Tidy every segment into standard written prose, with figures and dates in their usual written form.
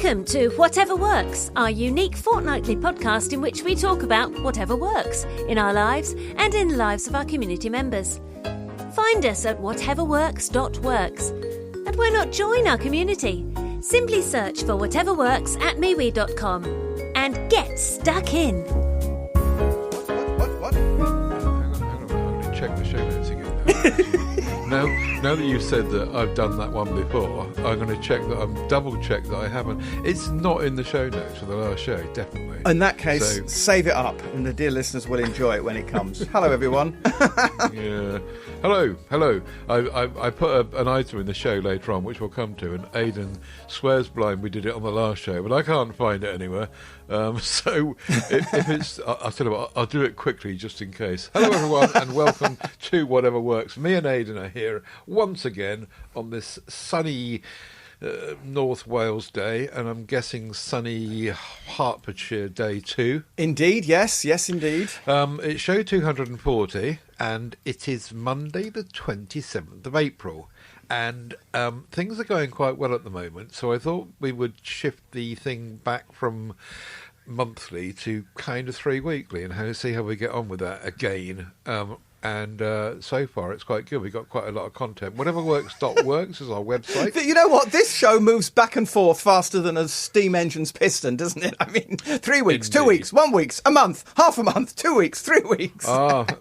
Welcome to Whatever Works, our unique fortnightly podcast in which we talk about whatever works in our lives and in the lives of our community members. Find us at whateverworks.works. And why not join our community? Simply search for Whatever Works at MeWe.com and get stuck in. What? Hang on. I'm going to check the show notes again. Now that you've said that I've done that one before, I'm going to double check that I haven't. It's not in the show notes for the last show, definitely. In that case, save it up, and the dear listeners will enjoy it when it comes. Hello, everyone. Yeah. Hello. I put an item in the show later on, which we'll come to, and Aidan swears blind we did it on the last show, but I can't find it anywhere. So if it's, I'll tell you what, I'll do it quickly just in case. Hello, everyone, and welcome to Whatever Works. Me and Aidan are here once again on this sunny North Wales day, and I'm guessing sunny Hertfordshire day too. Indeed, yes, indeed. It's show 240, and it is Monday the 27th of April. And things are going quite well at the moment, so I thought we would shift the thing back from monthly to kind of 3 weekly and see how we get on with that again. And so far, it's quite good. We've got quite a lot of content. Whateverworks.works is our website. You know what? This show moves back and forth faster than a steam engine's piston, doesn't it? I mean, 3 weeks, Indeed. 2 weeks, 1 week, a month, half a month, 2 weeks, 3 weeks. Up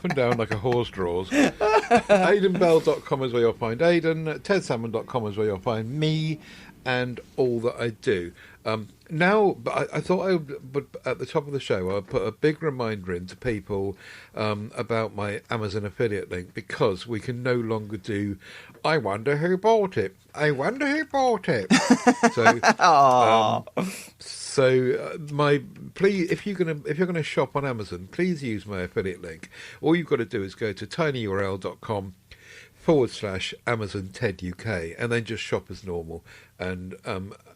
and down like a horse draws. AidanBell.com is where you'll find Aidan. TedSalmon.com is where you'll find me and all that I do. But I thought I would, at the top of the show, I'll put a big reminder in to people about my Amazon affiliate link, because we can no longer do, I wonder who bought it. Please, if you're gonna shop on Amazon, please use my affiliate link. All you've got to do is go to tinyurl.com/Amazon Ted UK, and then just shop as normal. And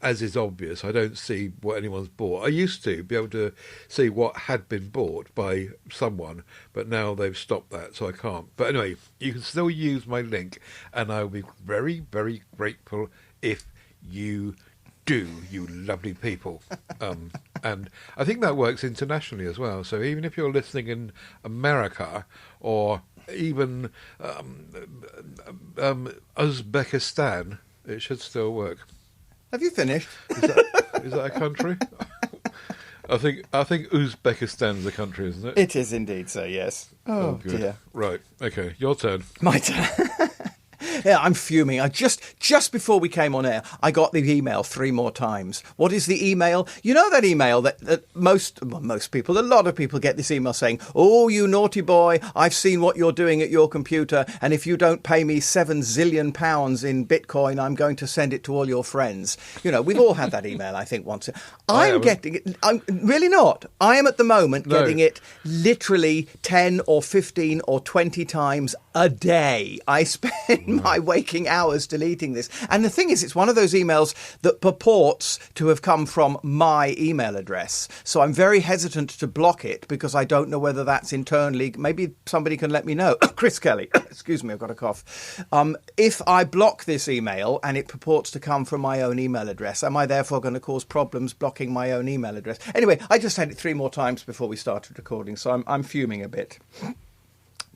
as is obvious, I don't see what anyone's bought. I used to be able to see what had been bought by someone, but now they've stopped that, so I can't. But anyway, you can still use my link, and I will be very, very grateful if you do, you lovely people. And I think that works internationally as well. So even if you're listening in America or even Uzbekistan, it should still work. Have you finished? Is that a country? I think Uzbekistan's a country, isn't it? It is indeed, sir, yes. Oh good. Dear. Right, okay, your turn. My turn. Yeah, I'm fuming. I just before we came on air, I got the email 3 more times. What is the email? You know that email that most people, a lot of people get this email saying, "Oh, you naughty boy, I've seen what you're doing at your computer, and if you don't pay me 7 zillion pounds in Bitcoin, I'm going to send it to all your friends." You know, we've all had that email, I think, once. I'm getting it. I'm really not. I am at the moment getting it literally 10 or 15 or 20 times a day. I spend my waking hours deleting this. And the thing is, it's one of those emails that purports to have come from my email address. So I'm very hesitant to block it because I don't know whether that's internally. Maybe somebody can let me know. Chris Kelly, excuse me, I've got a cough. If I block this email and it purports to come from my own email address, am I therefore going to cause problems blocking my own email address? Anyway, I just had it 3 more times before we started recording, so I'm fuming a bit.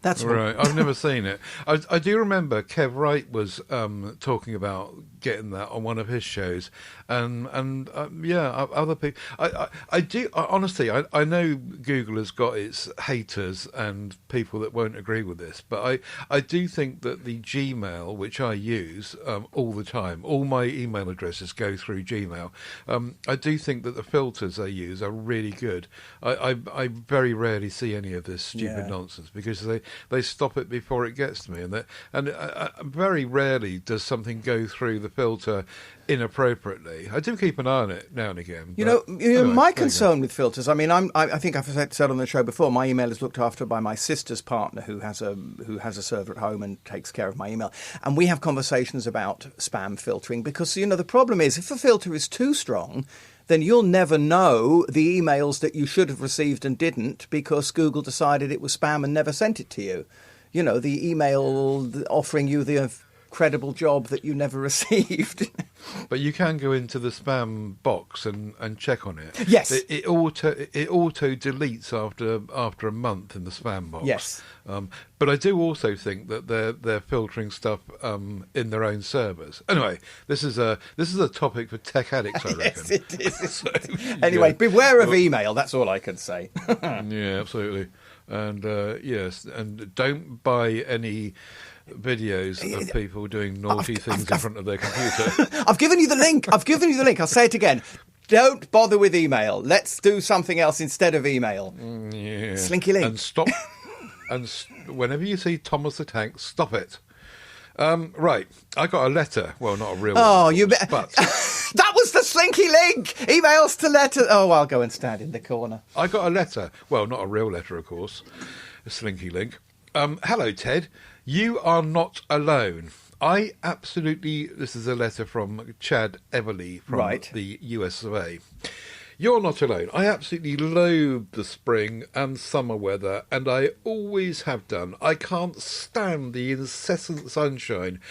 That's right. I've never seen it. I do remember Kev Wright was talking about getting that on one of his shows, and other people. I do honestly. I know Google has got its haters and people that won't agree with this, but I do think that the Gmail, which I use all the time, all my email addresses go through Gmail. I do think that the filters they use are really good. I very rarely see any of this stupid nonsense because they stop it before it gets to me, and very rarely does something go through the filter inappropriately. I do keep an eye on it now and again. You know, my concern with filters. I mean, I think I've said on the show before, my email is looked after by my sister's partner, who has a server at home and takes care of my email. And we have conversations about spam filtering because the problem is if a filter is too strong, then you'll never know the emails that you should have received and didn't because Google decided it was spam and never sent it to you. You know, the email offering you the credible job that you never received. But you can go into the spam box and check on it. Yes. It auto deletes after a month in the spam box. Yes. But I do also think that they're filtering stuff in their own servers. Anyway, this is a topic for tech addicts, I reckon. Yes, it is. So, Anyway, yeah. beware of email. That's all I can say. Yeah, absolutely. And yes, and don't buy any videos of people doing naughty things in front of their computer. I've given you the link. I'll say it again. Don't bother with email. Let's do something else instead of email. Yeah. Slinky link. And stop. Whenever you see Thomas the Tank, stop it. Right, I got a letter. Well, not a real one, you but that was the Slinky link. Emails to letters. Oh, I'll go and stand in the corner. I got a letter. Well, not a real letter, of course. A Slinky link. Hello, Ted. You are not alone. This is a letter from Chad Everly from the US of A. You're not alone. I absolutely loathe the spring and summer weather, and I always have done. I can't stand the incessant sunshine.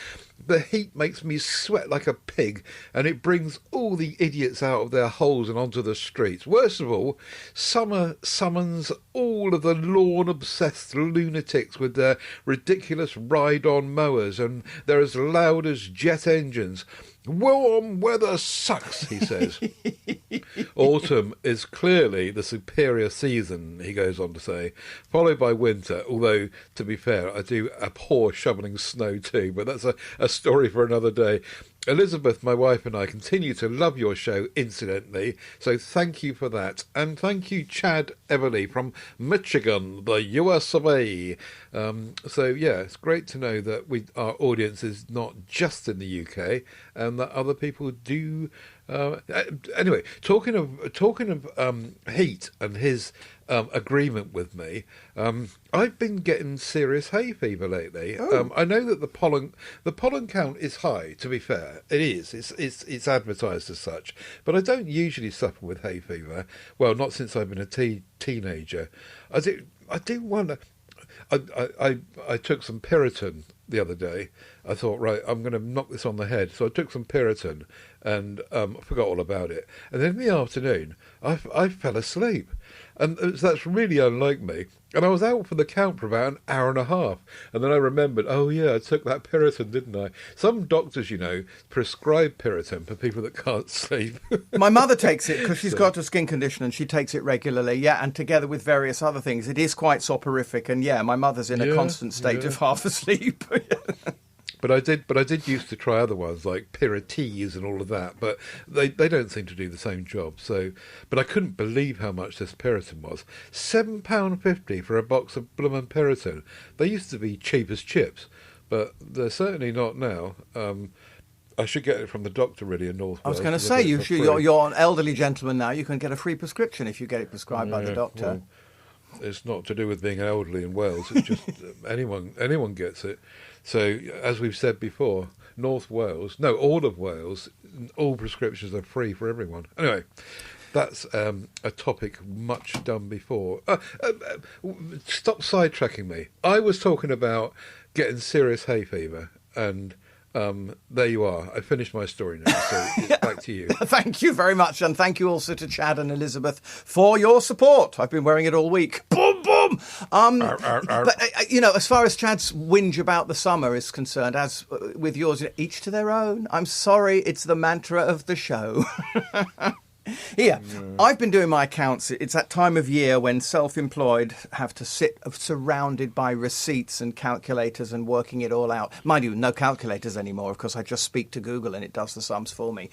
The heat makes me sweat like a pig, and it brings all the idiots out of their holes and onto the streets. Worst of all, summer summons all of the lawn-obsessed lunatics with their ridiculous ride-on mowers, and they're as loud as jet engines. Warm weather sucks, he says. Autumn is clearly the superior season, he goes on to say, followed by winter, although, to be fair, I do abhor shoveling snow too, but that's a story for another day. Elizabeth, my wife, and I continue to love your show, incidentally, so thank you for that. And thank you, Chad Everly from Michigan, the US of A. So, yeah, it's great to know that our audience is not just in the UK and that other people do. Anyway, talking of heat and his agreement with me, I've been getting serious hay fever lately. I know that the pollen count is high. To be fair, it is. It's advertised as such, but I don't usually suffer with hay fever. Well, not since I've been a teenager. I do wonder. I took some Piriton the other day. I thought, right, I'm going to knock this on the head. So I took some Piriton and forgot all about it. And then in the afternoon, I fell asleep. And that's really unlike me. And I was out for the count for about an hour and a half. And then I remembered, oh yeah, I took that Piriton, didn't I? Some doctors, prescribe Piriton for people that can't sleep. My mother takes it because she's got a skin condition and she takes it regularly. Yeah, and together with various other things, it is quite soporific. And yeah, my mother's in a constant state of half asleep. But I did used to try other ones like Pirites and all of that, but they don't seem to do the same job. So, but I couldn't believe how much this Piriton was. £7.50 for a box of bloomin' Piriton. They used to be cheap as chips, but they're certainly not now. I should get it from the doctor, really, in North Wales. I was going to say, you're an elderly gentleman now. You can get a free prescription if you get it prescribed by the doctor. Well, it's not to do with being elderly in Wales. It's just anyone gets it. So, as we've said before, all of Wales, all prescriptions are free for everyone. Anyway, that's a topic much done before. Stop sidetracking me. I was talking about getting serious hay fever, and there you are. I finished my story now, so it's back to you. Thank you very much, and thank you also to Chad and Elizabeth for your support. I've been wearing it all week. Boom, boom! But, as far as Chad's whinge about the summer is concerned, as with yours, each to their own. I'm sorry, it's the mantra of the show. Here, I've been doing my accounts. It's that time of year when self-employed have to sit surrounded by receipts and calculators and working it all out. Mind you, no calculators anymore, of course. I just speak to Google and it does the sums for me.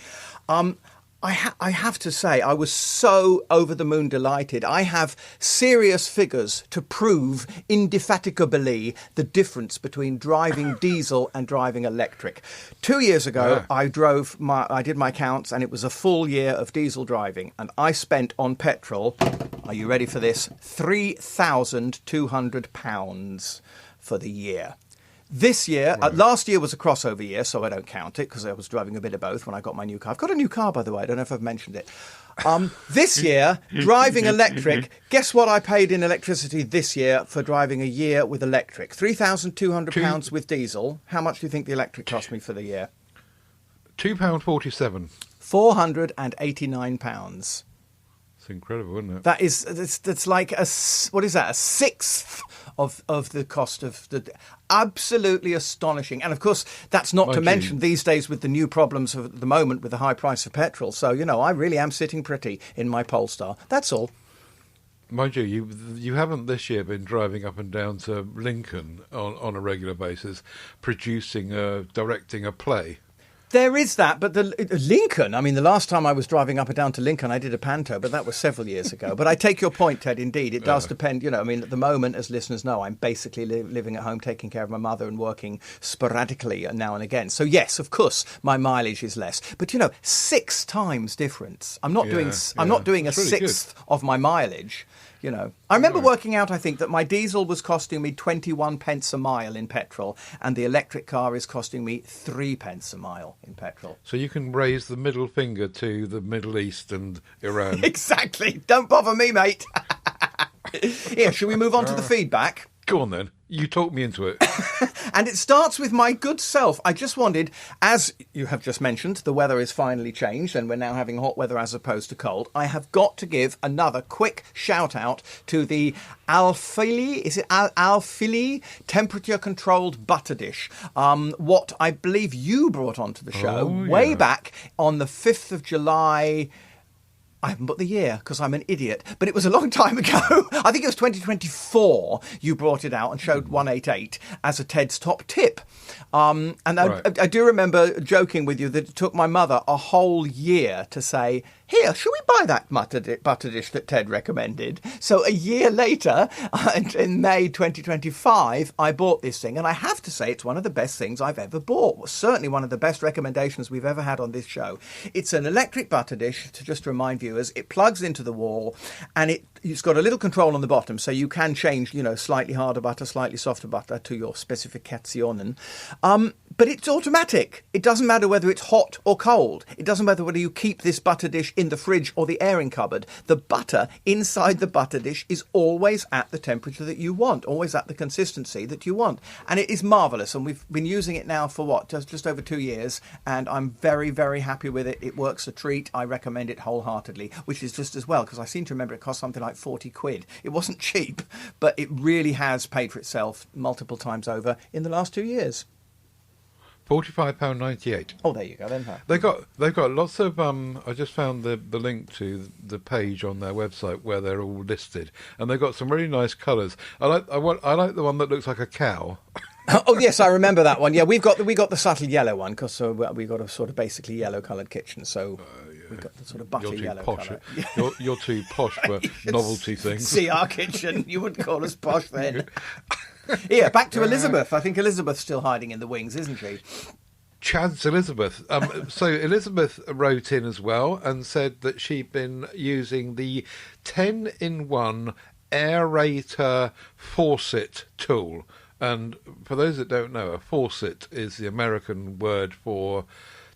I have to say, I was so over the moon delighted. I have serious figures to prove indefatigably the difference between driving diesel and driving electric. 2 years ago, I did my accounts, and it was a full year of diesel driving, and I spent on petrol, are you ready for this, £3,200 for the year. This year, last year was a crossover year, so I don't count it because I was driving a bit of both when I got my new car. I've got a new car, by the way. I don't know if I've mentioned it. This year, driving electric, guess what I paid in electricity this year for driving a year with electric? £3,200 with diesel. How much do you think the electric cost me for the year? £2.47. £489. It's incredible, isn't it? That's like a sixth of the cost of the. Absolutely astonishing. And of course, that's not to mention these days with the new problems of the moment with the high price of petrol. So, I really am sitting pretty in my Polestar. That's all. Mind you, you haven't this year been driving up and down to Lincoln on a regular basis, directing a play. There is that, but the Lincoln, the last time I was driving up and down to Lincoln, I did a panto, but that was several years ago. But I take your point, Ted, indeed. It does depend, at the moment, as listeners know, I'm basically living at home, taking care of my mother and working sporadically now and again. So, yes, of course, my mileage is less. But, 6 times difference. I'm not doing a sixth of my mileage. I remember working out, I think, that my diesel was costing me 21 pence a mile in petrol, and the electric car is costing me 3 pence a mile in petrol. So you can raise the middle finger to the Middle East and Iran. Exactly. Don't bother me, mate. Here, shall we move on to the feedback? Go on then. You talked me into it. And it starts with my good self. I just wanted, as you have just mentioned, the weather is finally changed and we're now having hot weather as opposed to cold. I have got to give another quick shout out to the Alfili temperature controlled butter dish. What I believe you brought onto the show way back on the 5th of July. I haven't put the year because I'm an idiot, but it was a long time ago. I think it was 2024 you brought it out and showed 188 as a Ted's top tip. And I do remember joking with you that it took my mother a whole year to say, here, shall we buy that butter dish that Ted recommended? So a year later, in May 2025, I bought this thing. And I have to say it's one of the best things I've ever bought. Certainly one of the best recommendations we've ever had on this show. It's an electric butter dish, to just remind viewers. It plugs into the wall and it's got a little control on the bottom. So you can change, slightly harder butter, slightly softer butter to your specificationen. But it's automatic. It doesn't matter whether it's hot or cold. It doesn't matter whether you keep this butter dish in the fridge or the airing cupboard. The butter inside the butter dish is always at the temperature that you want, always at the consistency that you want. And it is marvellous. And we've been using it now for just over 2 years. And I'm very, very happy with it. It works a treat. I recommend it wholeheartedly, which is just as well, because I seem to remember it cost something like 40 quid. It wasn't cheap, but it really has paid for itself multiple times over in the last 2 years. £45.98. Oh, there you go then. They've got lots of. I just found the link to the page on their website where they're all listed, and they've got some really nice colours. I like the one that looks like a cow. Oh yes, I remember that one. Yeah, we got the subtle yellow one because we got a sort of basically yellow coloured kitchen. So we got the sort of butter yellow colour. You're too posh for novelty things. See our kitchen. You wouldn't call us posh then. Here, back to Elizabeth. I think Elizabeth's still hiding in the wings, isn't she? Chad's Elizabeth. So Elizabeth wrote in as well and said that she'd been using the 10-in-1 aerator faucet tool. And for those that don't know, a faucet is the American word for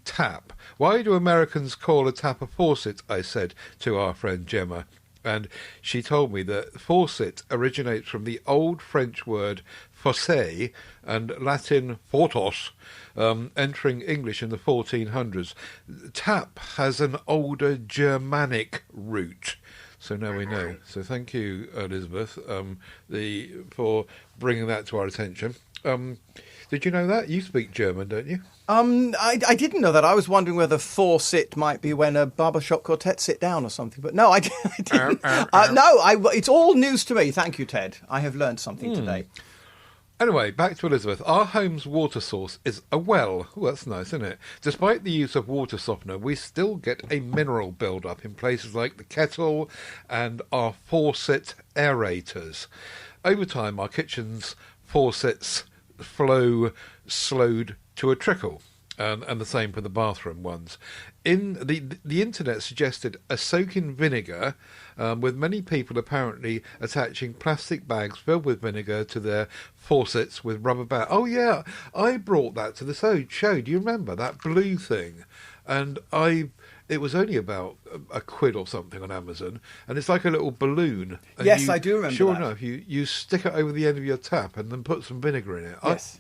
tap. Why do Americans call a tap a faucet? I said to our friend Gemma. And she told me that faucet originates from the old French word fosse and Latin fortos, entering English in the 1400s. Tap has an older Germanic root. So now we know. So thank you, Elizabeth, for bringing that to our attention. Did you know that? You speak German, don't you? I didn't know that. I was wondering whether sit might be when a barbershop quartet sit down or something. But no, I didn't. It's all news to me. Thank you, Ted. I have learned something today. Anyway, back to Elizabeth. Our home's water source is a well. Oh, that's nice, isn't it? Despite the use of water softener, we still get a mineral build-up in places like the kettle and our faucet aerators. Over time, our kitchen's faucets flow slowed to a trickle, and the same for the bathroom ones. In the internet suggested a soak in vinegar, with many people apparently attaching plastic bags filled with vinegar to their faucets with rubber band. Oh yeah, I brought that to the show. Do you remember that blue thing? And it was only about a quid or something on Amazon, and it's like a little balloon. And Yes, I do remember Sure that. enough, you stick it over the end of your tap and then put some vinegar in it. Yes.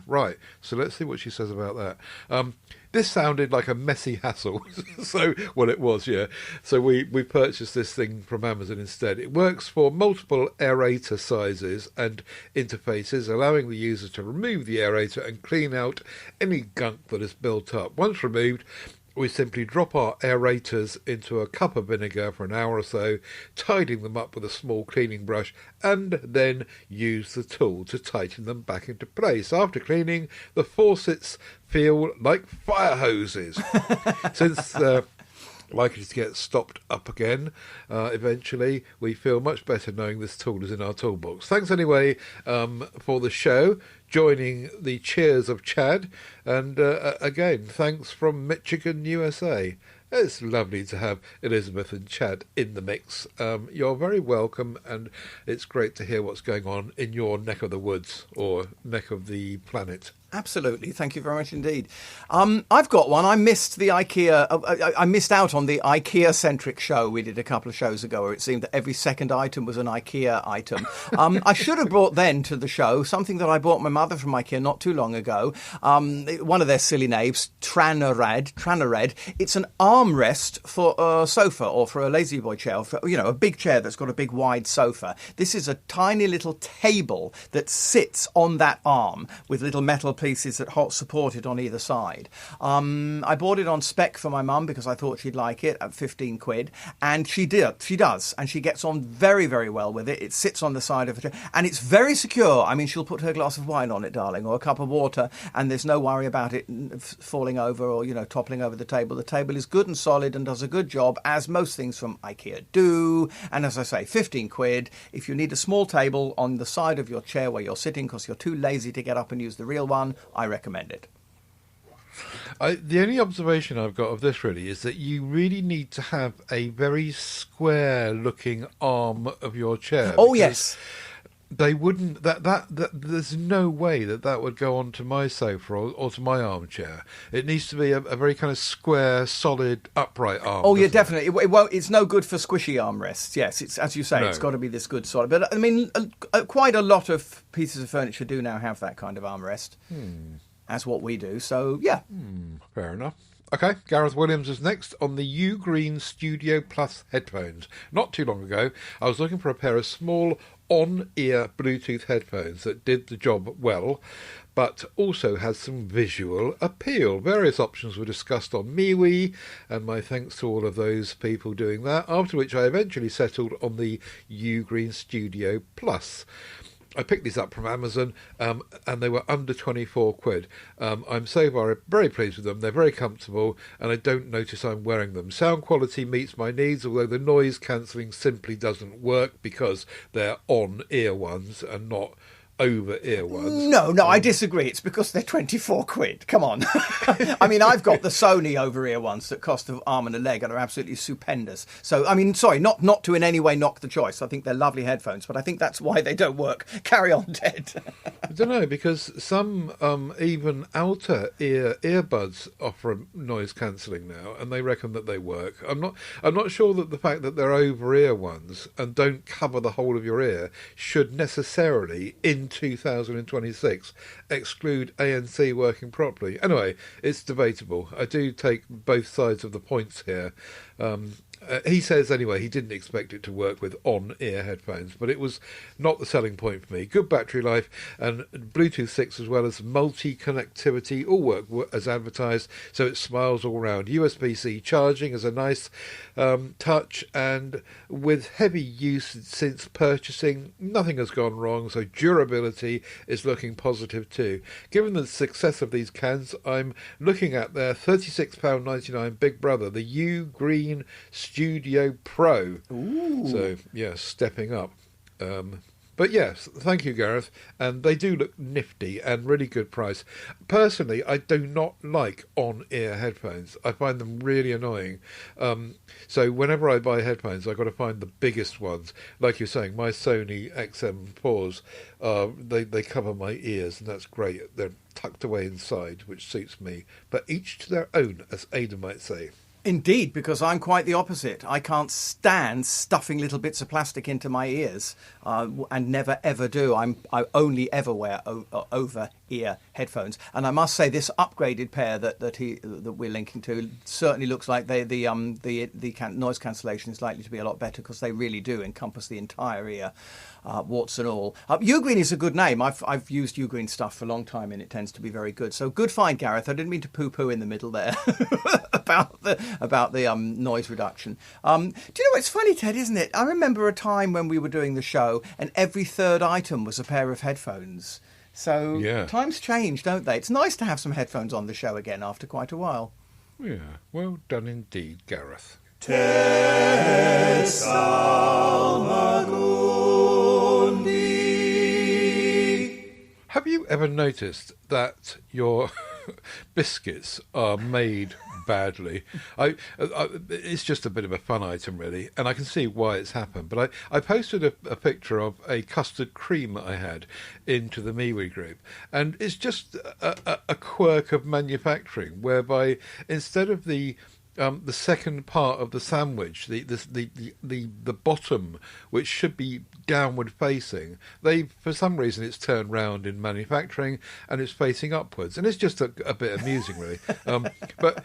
Right. So let's see what she says about that. This sounded like a messy hassle. So, well, it was, yeah. So we purchased this thing from Amazon instead. It works for multiple aerator sizes and interfaces, allowing the user to remove the aerator and clean out any gunk that is built up. Once removed, we simply drop our aerators into a cup of vinegar for an hour or so, tidying them up with a small cleaning brush, and then use the tool to tighten them back into place. After cleaning, the faucets feel like fire hoses. Since likely to get stopped up again eventually, we feel much better knowing this tool is in our toolbox. Thanks anyway for the show, joining the cheers of Chad, and again, thanks from Michigan, USA. It's lovely to have Elizabeth and Chad in the mix. You're very welcome, and it's great to hear what's going on in your neck of the woods, or neck of the planet. Absolutely. Thank you very much indeed. I've got one. I missed the IKEA. I missed out on the IKEA-centric show we did a couple of shows ago, where it seemed that every second item was an IKEA item. I should have brought then to the show something that I bought my mother from IKEA not too long ago. One of their silly names, Tranared. It's an armrest for a sofa or for a lazy boy chair, for, a big chair that's got a big wide sofa. This is a tiny little table that sits on that arm with little metal pieces that support it on either side. I bought it on spec for my mum because I thought she'd like it at 15 quid, and she does, and she gets on very, very well with it. It sits on the side of her, and it's very secure. I mean, she'll put her glass of wine on it, darling, or a cup of water, and there's no worry about it falling over or, toppling over the table. The table is good and solid and does a good job, as most things from IKEA do. And as I say, 15 quid. If you need a small table on the side of your chair where you're sitting because you're too lazy to get up and use the real one, I recommend it. The only observation I've got of this really is that you really need to have a very square-looking arm of your chair. Oh, yes. They wouldn't. That there's no way that would go onto my sofa or to my armchair. It needs to be a very kind of square, solid, upright arm. Oh yeah, definitely. It won't. It's no good for squishy armrests. Yes, it's as you say. No. It's got to be this good solid. But I mean, quite a lot of pieces of furniture do now have that kind of armrest. As what we do. So yeah. Fair enough. Okay, Gareth Williams is next on the U Green Studio Plus headphones. Not too long ago, I was looking for a pair of small on-ear Bluetooth headphones that did the job well, but also had some visual appeal. Various options were discussed on MeWe, and my thanks to all of those people doing that, after which I eventually settled on the U Green Studio Plus. I picked these up from Amazon, and they were under 24 quid. I'm so far very pleased with them. They're very comfortable, and I don't notice I'm wearing them. Sound quality meets my needs, although the noise cancelling simply doesn't work because they're on-ear ones and not over-ear ones. No, I disagree. It's because they're 24 quid. Come on. I mean, I've got the Sony over-ear ones that cost an arm and a leg and are absolutely stupendous. So, I mean, sorry, not to in any way knock the choice. I think they're lovely headphones, but I think that's why they don't work. Carry on, Ted. I don't know, because some even outer earbuds offer noise cancelling now, and they reckon that they work. I'm not sure that the fact that they're over-ear ones and don't cover the whole of your ear should necessarily, in 2026, exclude ANC working properly. Anyway, it's debatable. I do take both sides of the points here. He says, anyway, he didn't expect it to work with on-ear headphones, but it was not the selling point for me. Good battery life and Bluetooth 6 as well as multi-connectivity all work as advertised, so it smiles all round. USB-C charging is a nice touch, and with heavy use since purchasing, nothing has gone wrong, so durability is looking positive too. Given the success of these cans, I'm looking at their £36.99 big brother, the U Green Studio Pro. Ooh. So, yeah, stepping up. But yes, thank you, Gareth. And they do look nifty and really good price. Personally, I do not like on-ear headphones. I find them really annoying. So whenever I buy headphones, I've got to find the biggest ones. Like you're saying, my Sony XM4s, they cover my ears, and that's great. They're tucked away inside, which suits me. But each to their own, as Ada might say. Indeed, because I'm quite the opposite. I can't stand stuffing little bits of plastic into my ears, and never ever do. I only ever wear over ear headphones, and I must say this upgraded pair that we're linking to certainly looks like the noise cancellation is likely to be a lot better, because they really do encompass the entire ear, warts and all. Ugreen is a good name. I've used Ugreen stuff for a long time, and it tends to be very good. So good find, Gareth. I didn't mean to poo-poo in the middle there about the noise reduction. Do you know, it's funny, Ted, isn't it? I remember a time when we were doing the show and every third item was a pair of headphones. So yeah. Times change, don't they? It's nice to have some headphones on the show again after quite a while. Yeah, well done indeed, Gareth. Ted Salmagundi. Have you ever noticed that your biscuits are made badly? It's just a bit of a fun item, really, and I can see why it's happened. But I posted a picture of a custard cream that I had into the MeWe group, and it's just a quirk of manufacturing, whereby instead of the second part of the sandwich, the bottom, which should be downward facing, for some reason it's turned round in manufacturing and it's facing upwards, and it's just a bit amusing, really. But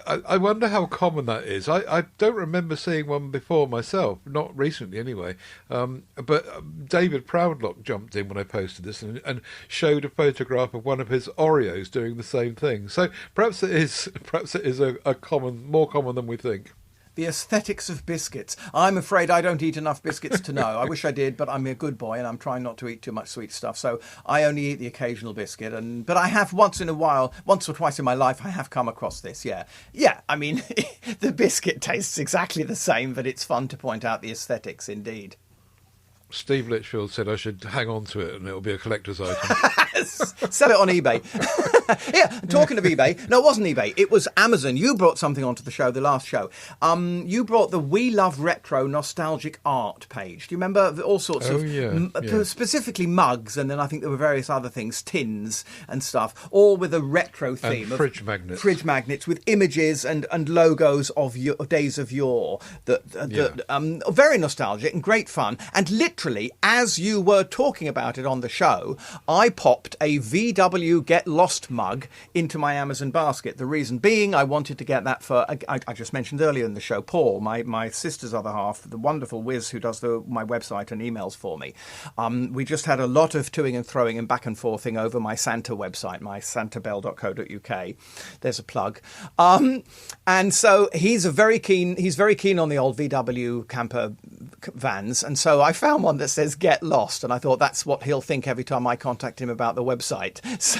I wonder how common that is. I don't remember seeing one before myself, not recently anyway. But David Proudlock jumped in when I posted this and showed a photograph of one of his Oreos doing the same thing. So perhaps it is a more common than we think. The aesthetics of biscuits. I'm afraid I don't eat enough biscuits to know. I wish I did, but I'm a good boy and I'm trying not to eat too much sweet stuff. So I only eat the occasional biscuit. But I have once or twice in my life, I have come across this. Yeah. I mean, the biscuit tastes exactly the same, but it's fun to point out the aesthetics indeed. Steve Litchfield said I should hang on to it and it'll be a collector's item. Sell it on eBay. Yeah, talking of eBay. No, it wasn't eBay. It was Amazon. You brought something onto the show, the last show. You brought the We Love Retro Nostalgic Art page. Do you remember all sorts of... specifically mugs, and then I think there were various other things, tins and stuff, all with a retro theme. And fridge magnets. Fridge magnets with images and logos of days of yore. Very nostalgic and great fun. And literally, as you were talking about it on the show, I popped a VW Get Lost mug into my Amazon basket. The reason being, I wanted to get that for, I just mentioned earlier in the show, Paul, my sister's other half, the wonderful whiz who does my website and emails for me. We just had a lot of toing and throwing and back and forthing over my Santa website, my santabell.co.uk. There's a plug. And so he's very keen on the old VW camper vans. And so I found one that says Get Lost. And I thought that's what he'll think every time I contact him about the website. So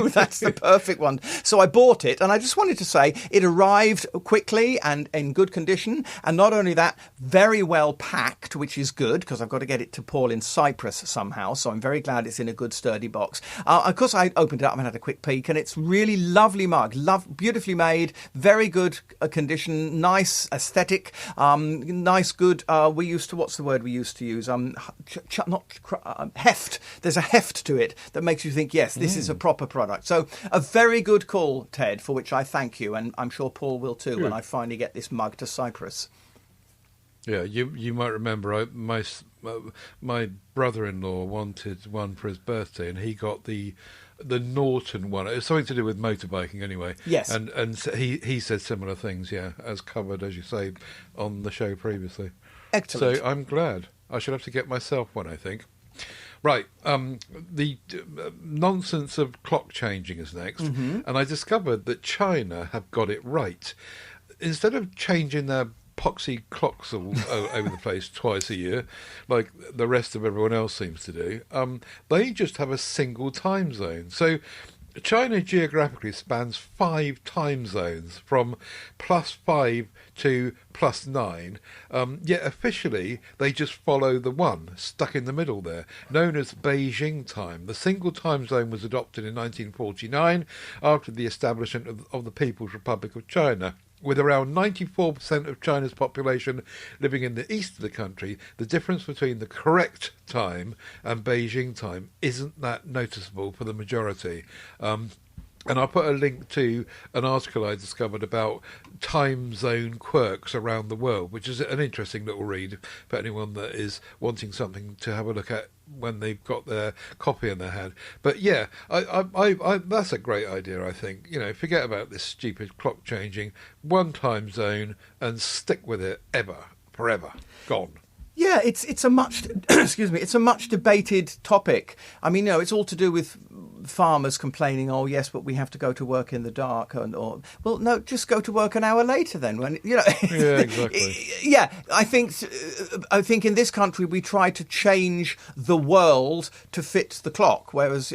that's the perfect one. So I bought it, and I just wanted to say it arrived quickly and in good condition. And not only that, very well packed, which is good because I've got to get it to Paul in Cyprus somehow. So I'm very glad it's in a good sturdy box. Of course, I opened it up and had a quick peek, and it's really lovely mug, beautifully made, very good condition, nice aesthetic, nice good. What's the word we used to use? Heft. There's a heft to it that makes you think, yes, this is a proper product. So a very good call, Ted, for which I thank you, and I'm sure Paul will too when I finally get this mug to Cyprus. Yeah, you might remember my brother-in-law wanted one for his birthday, and he got the Norton one. It was something to do with motorbiking anyway. Yes. And he said similar things, as covered, as you say, on the show previously. Excellent. So I'm glad. I should have to get myself one, I think. Right, the nonsense of clock changing is next, and I discovered that China have got it right. Instead of changing their poxy clocks all over the place twice a year, like the rest of everyone else seems to do, they just have a single time zone. So China geographically spans 5 time zones from +5 to +9, yet officially they just follow the one stuck in the middle there, known as Beijing time. The single time zone was adopted in 1949 after the establishment of the People's Republic of China. With around 94% of China's population living in the east of the country, the difference between the correct time and Beijing time isn't that noticeable for the majority. And I'll put a link to an article I discovered about time zone quirks around the world, which is an interesting little read for anyone that is wanting something to have a look at when they've got their copy in their hand. But yeah, I that's a great idea, I think. You know, forget about this stupid clock changing, one time zone, and stick with it forever. Gone. Yeah, it's a much excuse me, it's a much debated topic. I mean, it's all to do with farmers complaining, oh yes, but we have to go to work in the dark, or well, no, just go to work an hour later then. When yeah, exactly. Yeah, I think in this country we try to change the world to fit the clock, whereas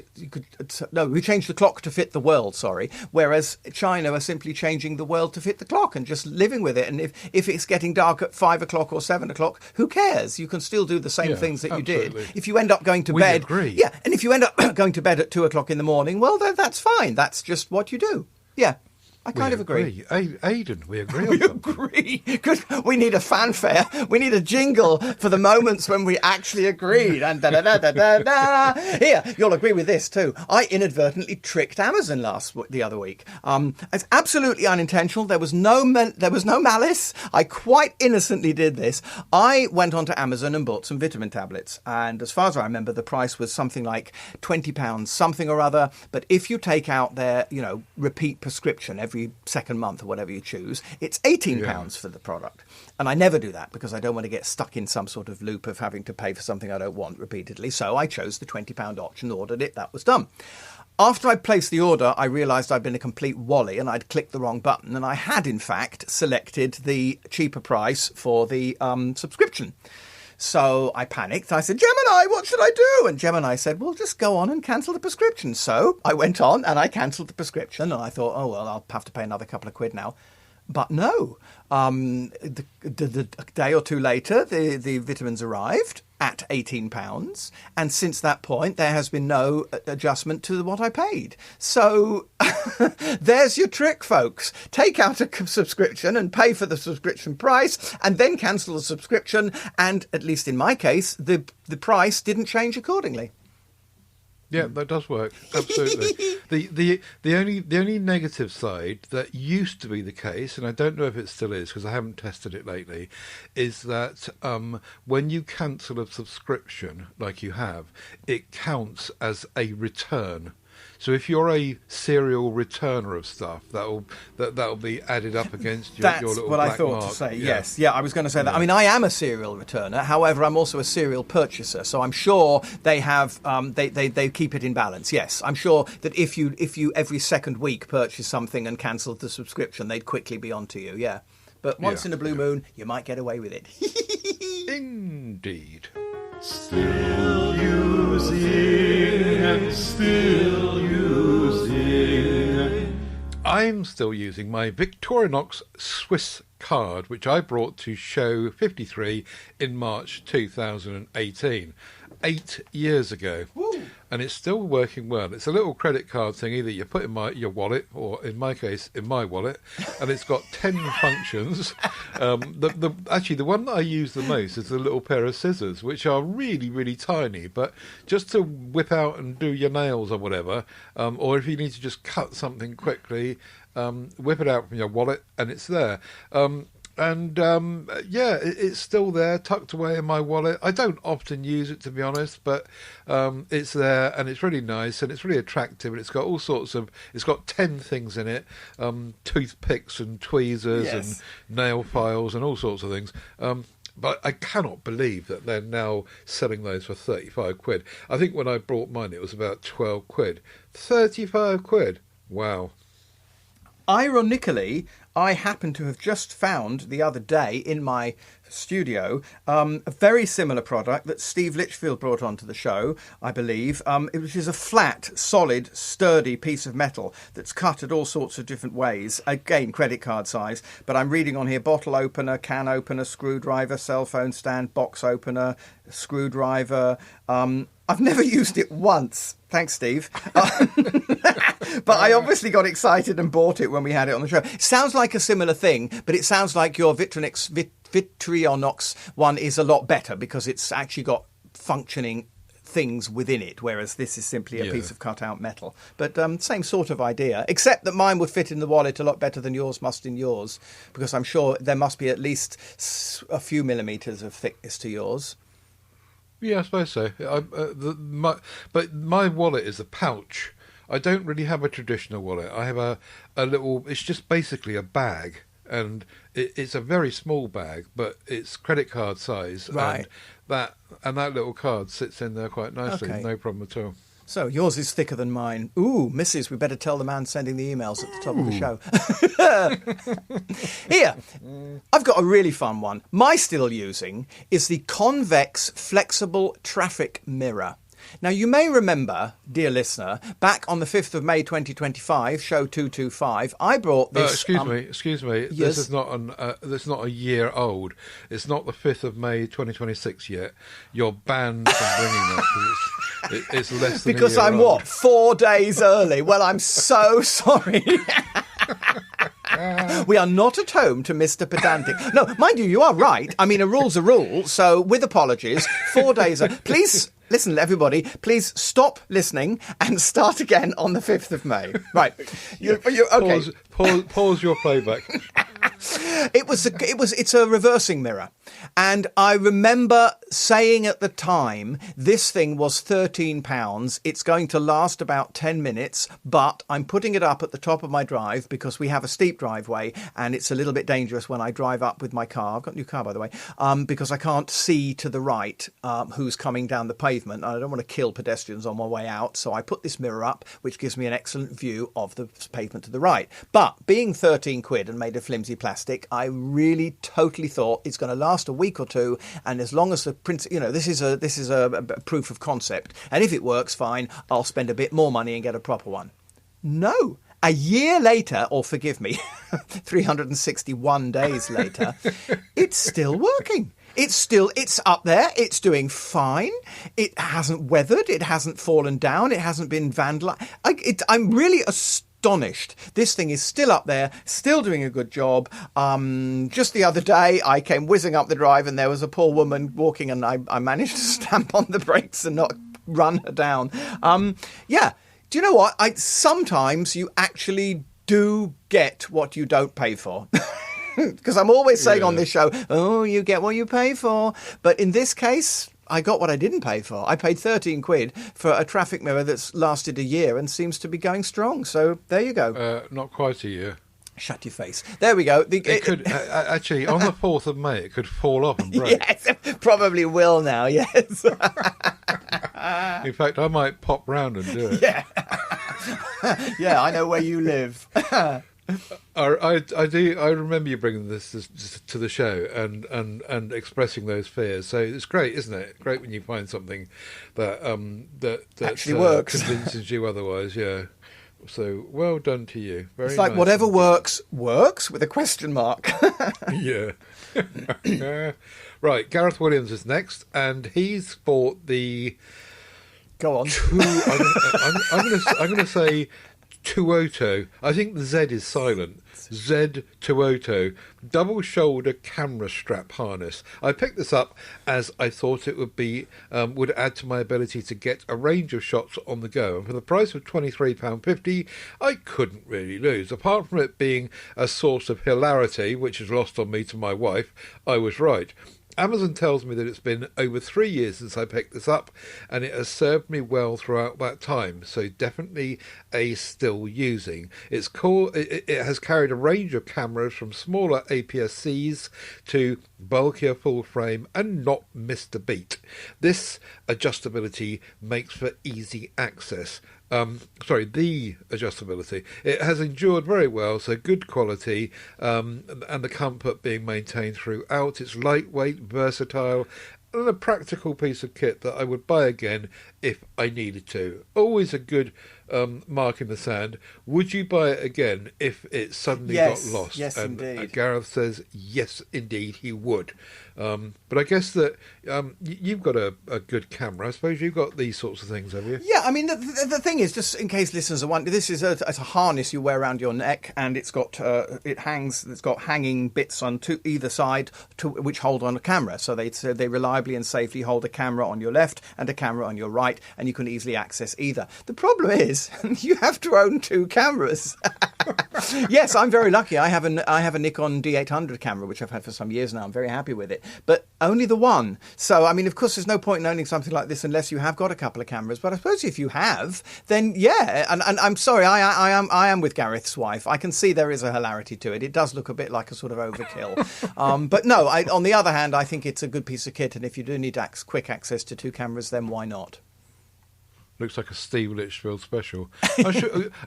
we change the clock to fit the world. Sorry, whereas China are simply changing the world to fit the clock and just living with it. And if it's getting dark at 5 o'clock or 7 o'clock, who cares? You can still do the same things that absolutely. you did. If you end up going to bed, agree. Yeah, and if you end up going to bed at 2 o'clock in the morning, well, that's fine. That's just what you do. Yeah. I kind of agree. Aidan, we agree on We something. agree. Good. We need a fanfare. We need a jingle for the moments when we actually agreed. And da-da-da-da-da-da. Here, you'll agree with this too. I inadvertently tricked Amazon the other week. It's absolutely unintentional. There was no malice. I quite innocently did this. I went onto Amazon and bought some vitamin tablets. And as far as I remember, the price was something like £20, something or other. But if you take out their, repeat prescription every second month or whatever you choose, it's £18 for the product. And I never do that because I don't want to get stuck in some sort of loop of having to pay for something I don't want repeatedly. So I chose the £20 option, ordered it, that was done. After I placed the order, I realised I'd been a complete wally and I'd clicked the wrong button, and I had in fact selected the cheaper price for the subscription. So I panicked. I said, Gemini, what should I do? And Gemini said, well, just go on and cancel the prescription. So I went on and I cancelled the prescription. And I thought, oh, well, I'll have to pay another couple of quid now. But no, the day or two later, the vitamins arrived at £18. And since that point, there has been no adjustment to what I paid. So there's your trick, folks. Take out a subscription and pay for the subscription price and then cancel the subscription. And at least in my case, the price didn't change accordingly. Yeah, that does work. Absolutely. The only negative side that used to be the case, and I don't know if it still is because I haven't tested it lately, is that when you cancel a subscription like you have, it counts as a return. So if you're a serial returner of stuff, that'll be added up against your little black mark. That's what I thought to say, yes. Yeah, I was going to say that. I mean, I am a serial returner. However, I'm also a serial purchaser. So I'm sure they have, they keep it in balance. Yes, I'm sure that if you every second week purchase something and cancel the subscription, they'd quickly be onto you, yeah. But once in a blue moon, you might get away with it. Indeed. Still using and still using. I'm still using my Victorinox Swiss card, which I brought to show 53 in March 2018, 8 years ago. Woo. And it's still working well. It's a little credit card thingy that you put in your wallet, or in my case, in my wallet, and it's got 10 functions. Actually, the one that I use the most is the little pair of scissors, which are really, really tiny, but just to whip out and do your nails or whatever, or if you need to just cut something quickly, whip it out from your wallet, and it's there. It's still there, tucked away in my wallet. I don't often use it, to be honest, but it's there, and it's really nice, and it's really attractive, and it's got all sorts of... It's got 10 things in it, toothpicks and tweezers and nail files and all sorts of things. But I cannot believe that they're now selling those for 35 quid. I think when I bought mine, it was about 12 quid. 35 quid. Wow. Ironically, I happen to have just found the other day in my studio a very similar product that Steve Litchfield brought onto the show, I believe, which is a flat, solid, sturdy piece of metal that's cut at all sorts of different ways. Again, credit card size, but I'm reading on here bottle opener, can opener, screwdriver, cell phone stand, box opener, screwdriver. I've never used it once. Thanks, Steve. But I obviously got excited and bought it when we had it on the show. It sounds like a similar thing, but it sounds like your Victorinox one is a lot better because it's actually got functioning things within it, whereas this is simply a Yeah. piece of cut-out metal. But same sort of idea, except that mine would fit in the wallet a lot better than yours must in yours, because I'm sure there must be at least a few millimetres of thickness to yours. Yeah, I suppose so. But my wallet is a pouch. I don't really have a traditional wallet. I have a little. It's just basically a bag, and it's a very small bag, but it's credit card size. Right. And that little card sits in there quite nicely. Okay. No problem at all. So yours is thicker than mine. Ooh, missus, we better tell the man sending the emails at the top of the show. Here, I've got a really fun one. My still using is the convex flexible traffic mirror. Now, you may remember, dear listener, back on the 5th of May 2025, show 225, I brought this... Excuse me. Yes? This is not a year old. It's not the 5th of May 2026 yet. You're banned from bringing that because it's less than because a year I'm old. what, 4 days early? Well, I'm so sorry. We are not at home to Mr. Pedantic. No, mind you, you are right. I mean, a rule's a rule. So, with apologies, 4 days... Please, listen, everybody, please stop listening and start again on the 5th of May. Right. Okay. Pause your playback. It's a reversing mirror. And I remember saying at the time, this thing was £13. It's going to last about 10 minutes, but I'm putting it up at the top of my drive because we have a steep driveway and it's a little bit dangerous when I drive up with my car. I've got a new car, by the way, because I can't see to the right who's coming down the pavement. I don't want to kill pedestrians on my way out. So I put this mirror up, which gives me an excellent view of the pavement to the right. But being 13 quid and made of flimsy plastic, I really totally thought it's going to last a week or two, and as long as the print, this is a proof of concept, and if it works, fine, I'll spend a bit more money and get a proper one. No, a year later, or forgive me, 361 days later, it's still working. It's up there. It's doing fine. It hasn't weathered. It hasn't fallen down. It hasn't been vandalized. I'm really astonished. This thing is still up there, still doing a good job. Just the other day, I came whizzing up the drive and there was a poor woman walking and I managed to stamp on the brakes and not run her down. Yeah. Do you know what? Sometimes you actually do get what you don't pay for. Because I'm always saying on this show, oh, you get what you pay for. But in this case, I got what I didn't pay for. I paid 13 quid for a traffic mirror that's lasted a year and seems to be going strong. So there you go. Not quite a year. Shut your face. There we go. It could actually, on the 4th of May, it could fall off and break. Yes, it probably will now, yes. In fact, I might pop round and do it. Yeah. Yeah, I know where you live. I do. I remember you bringing this to the show and expressing those fears. So it's great, isn't it? Great when you find something that actually works, convinces you otherwise. Yeah. So well done to you. Very. It's like nice whatever works with a question mark. Yeah. Right. Gareth Williams is next, and he's bought the. Go on. I'm going to say Tuoto. I think the Z is silent. Z Tuoto double shoulder camera strap harness. I picked this up as I thought it would add to my ability to get a range of shots on the go, and for the price of £23.50 I couldn't really lose. Apart from it being a source of hilarity, which is lost on me to my wife, I was right. Amazon tells me that it's been over 3 years since I picked this up, and it has served me well throughout that time, so definitely a still using. It's cool. It has carried a range of cameras from smaller APS-Cs to bulkier full frame and not missed a beat. This adjustability makes for easy access. The adjustability. It has endured very well, so good quality, and the comfort being maintained throughout. It's lightweight, versatile, and a practical piece of kit that I would buy again if I needed to. Always a good mark in the sand. Would you buy it again if it suddenly got lost? Yes, and indeed. Gareth says, yes, indeed, he would. But I guess that you've got a good camera. I suppose you've got these sorts of things, have you? Yeah, I mean, the thing is, just in case listeners are wondering, this is it's a harness you wear around your neck, and it's got it's got hanging bits on either side which hold on a camera. So they reliably and safely hold a camera on your left and a camera on your right, and you can easily access either. The problem is, you have to own two cameras. Yes, I'm very lucky. I have a Nikon D800 camera, which I've had for some years now. I'm very happy with it, but only the one. So, I mean, of course, there's no point in owning something like this unless you have got a couple of cameras. But I suppose if you have, then yeah. And I'm sorry, I am with Gareth's wife. I can see there is a hilarity to it. It does look a bit like a sort of overkill. But no, on the other hand, I think it's a good piece of kit. And if you do need quick access to two cameras, then why not? Looks like a Steve Litchfield special.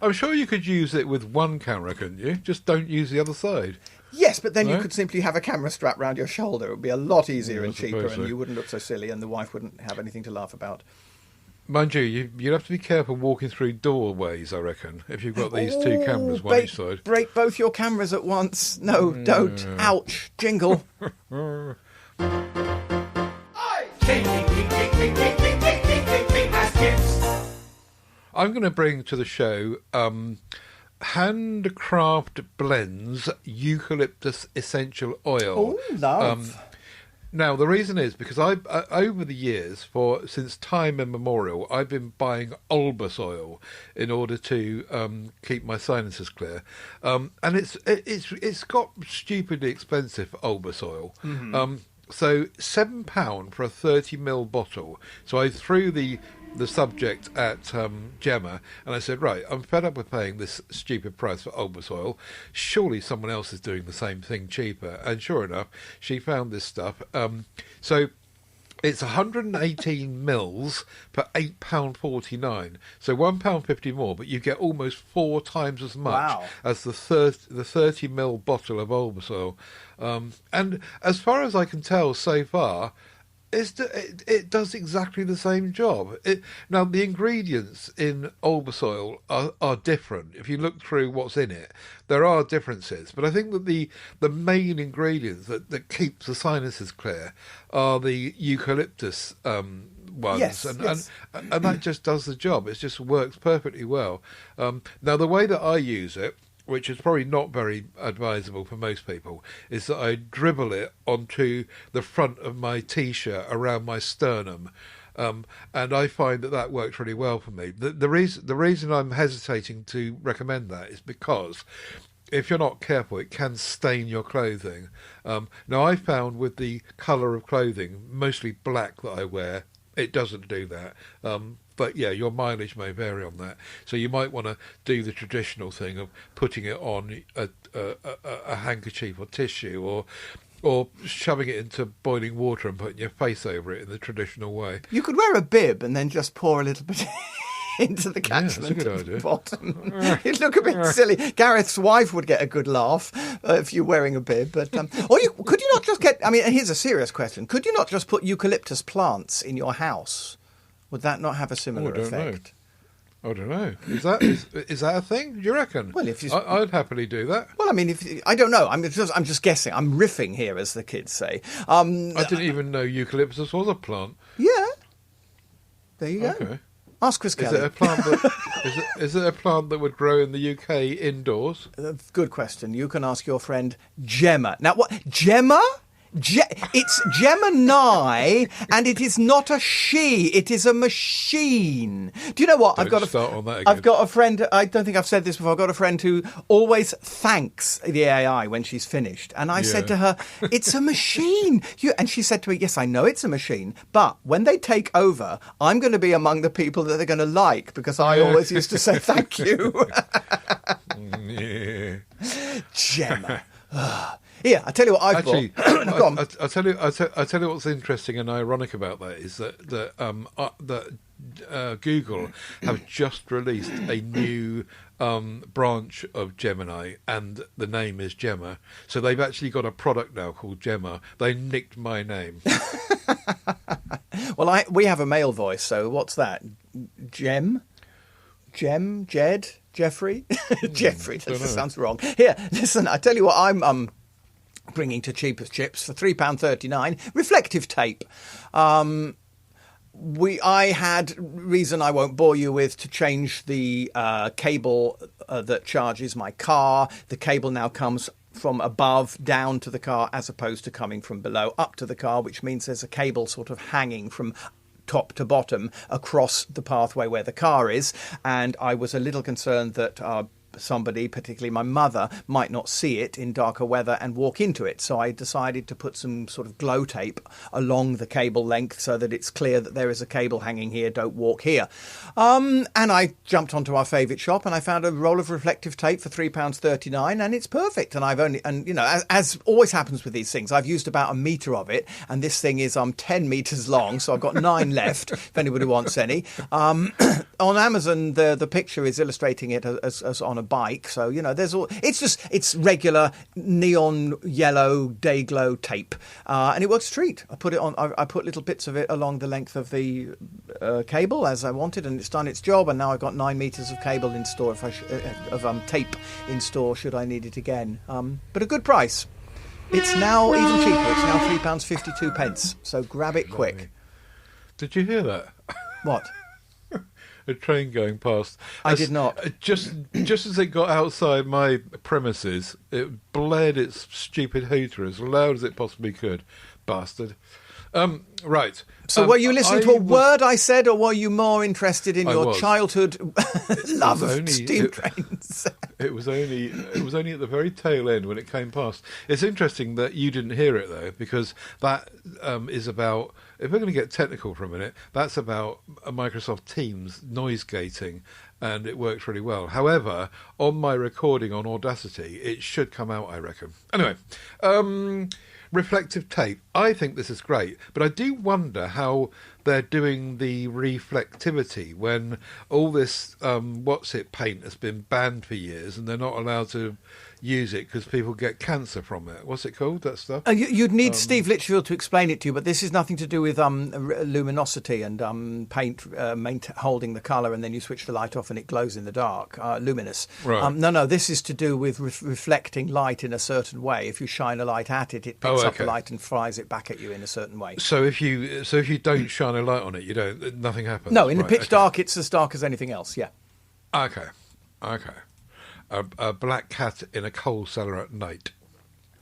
I'm sure you could use it with one camera, couldn't you? Just don't use the other side. Yes, but then No? you could simply have a camera strap round your shoulder. It would be a lot easier Yeah, and I cheaper, suppose and so. you wouldn't look so silly, and the wife wouldn't have anything to laugh about. Mind you, you'd have to be careful walking through doorways, I reckon, if you've got these two cameras, one each side. Break both your cameras at once. No, don't. Ouch. Jingle. I'm going to bring to the show Handcraft Blends Eucalyptus Essential Oil. Oh, love. Now, the reason is because over the years, since time immemorial, I've been buying Olbus oil in order to keep my sinuses clear, and it's got stupidly expensive Olbus oil. Mm-hmm. So £7 for a 30ml bottle. So I threw the subject at Gemma, and I said, right, I'm fed up with paying this stupid price for Olbus oil. Surely someone else is doing the same thing cheaper. And sure enough, she found this stuff. So it's 118 mils for £8.49. So £1.50 more, but you get almost 4 times as much as the 30ml bottle of Olbus oil. And as far as I can tell so far, it does exactly the same job. Now, the ingredients in Olbus oil are different. If you look through what's in it, there are differences. But I think that the main ingredients that keeps the sinuses clear are the eucalyptus ones. Yes, and that just does the job. It just works perfectly well. Now, the way that I use it, which is probably not very advisable for most people, is that I dribble it onto the front of my T-shirt around my sternum. And I find that works really well for me. The reason I'm hesitating to recommend that is because if you're not careful, it can stain your clothing. Now, I found with the colour of clothing, mostly black that I wear, it doesn't do that. But yeah, your mileage may vary on that. So you might want to do the traditional thing of putting it on a handkerchief or tissue, or shoving it into boiling water and putting your face over it in the traditional way. You could wear a bib and then just pour a little bit into the catchment that's a good at the idea. bottom. It'd look a bit silly. Gareth's wife would get a good laugh if you're wearing a bib. But could you not just get... I mean, here's a serious question. Could you not just put eucalyptus plants in your house? Would that not have a similar effect? I don't know. Is that a thing? Do you reckon? Well, if you... I'd happily do that. Well, I mean, I don't know. I'm just guessing. I'm riffing here, as the kids say. I didn't even know eucalyptus was a plant. Yeah. There you go. Okay. Ask Chris Kelly. Is it a plant that is it a plant that would grow in the UK indoors? Good question. You can ask your friend Gemma. Now, what? Gemma? It's Gemini, and it is not a she. It is a machine. Do you know what? Start on that again. I've got a friend. I don't think I've said this before. I've got a friend who always thanks the AI when she's finished, and I said to her, "It's a machine." And she said to me, "Yes, I know it's a machine, but when they take over, I'm going to be among the people that they're going to like because I always used to say thank you." Yeah. Gemma. Here, I tell you what I've bought. Go on. I tell you what's interesting and ironic about that is that Google have just released a new branch of Gemini, and the name is Gemma. So they've actually got a product now called Gemma. They nicked my name. Well, we have a male voice, so what's that? Jed? Jeffrey? Jeffrey, that just sounds wrong. Here, listen, I tell you what I'm bringing to Cheapest Chips for £3.39, reflective tape. Reason I won't bore you with, to change the cable that charges my car. The cable now comes from above down to the car as opposed to coming from below up to the car, which means there's a cable sort of hanging from top to bottom across the pathway where the car is. And I was a little concerned that somebody, particularly my mother, might not see it in darker weather and walk into it. So I decided to put some sort of glow tape along the cable length so that it's clear that there is a cable hanging here, don't walk here. And I jumped onto our favourite shop and I found a roll of reflective tape for £3.39, and it's perfect. And you know, as always happens with these things, I've used about a metre of it, and this thing is 10 metres long, so I've got 9 left if anybody wants any. On Amazon, the picture is illustrating it as on a bike, so you know it's regular neon yellow day glow tape, and it works a treat. I put it on. I put little bits of it along the length of the cable as I wanted, and it's done its job. And now I've got 9 meters of cable in store, of tape in store should I need it again. But a good price. It's now even cheaper. It's now £3.52. So grab it quick. Did you hear that? What? A train going past. I did not. Just as it got outside my premises, it blared its stupid hooter as loud as it possibly could. Bastard. Right. So were you listening to a word I said, or were you more interested in your childhood love of steam trains? It was only at the very tail end when it came past. It's interesting that you didn't hear it, though, because that is about, if we're going to get technical for a minute, that's about Microsoft Teams noise gating, and it works really well. However, on my recording on Audacity, it should come out, I reckon. Anyway, reflective tape. I think this is great, but I do wonder how they're doing the reflectivity when all this paint has been banned for years and they're not allowed to use it because people get cancer from it. What's it called, that stuff? You'd need Steve Litchfield to explain it to you, but this is nothing to do with luminosity and paint holding the colour, and then you switch the light off and it glows in the dark, luminous. Right. No, this is to do with reflecting light in a certain way. If you shine a light at it, it picks up the light and fries it back at you in a certain way. So if you don't shine a light on it, nothing happens? No, in the pitch dark, it's as dark as anything else, yeah. Okay. A black cat in a coal cellar at night.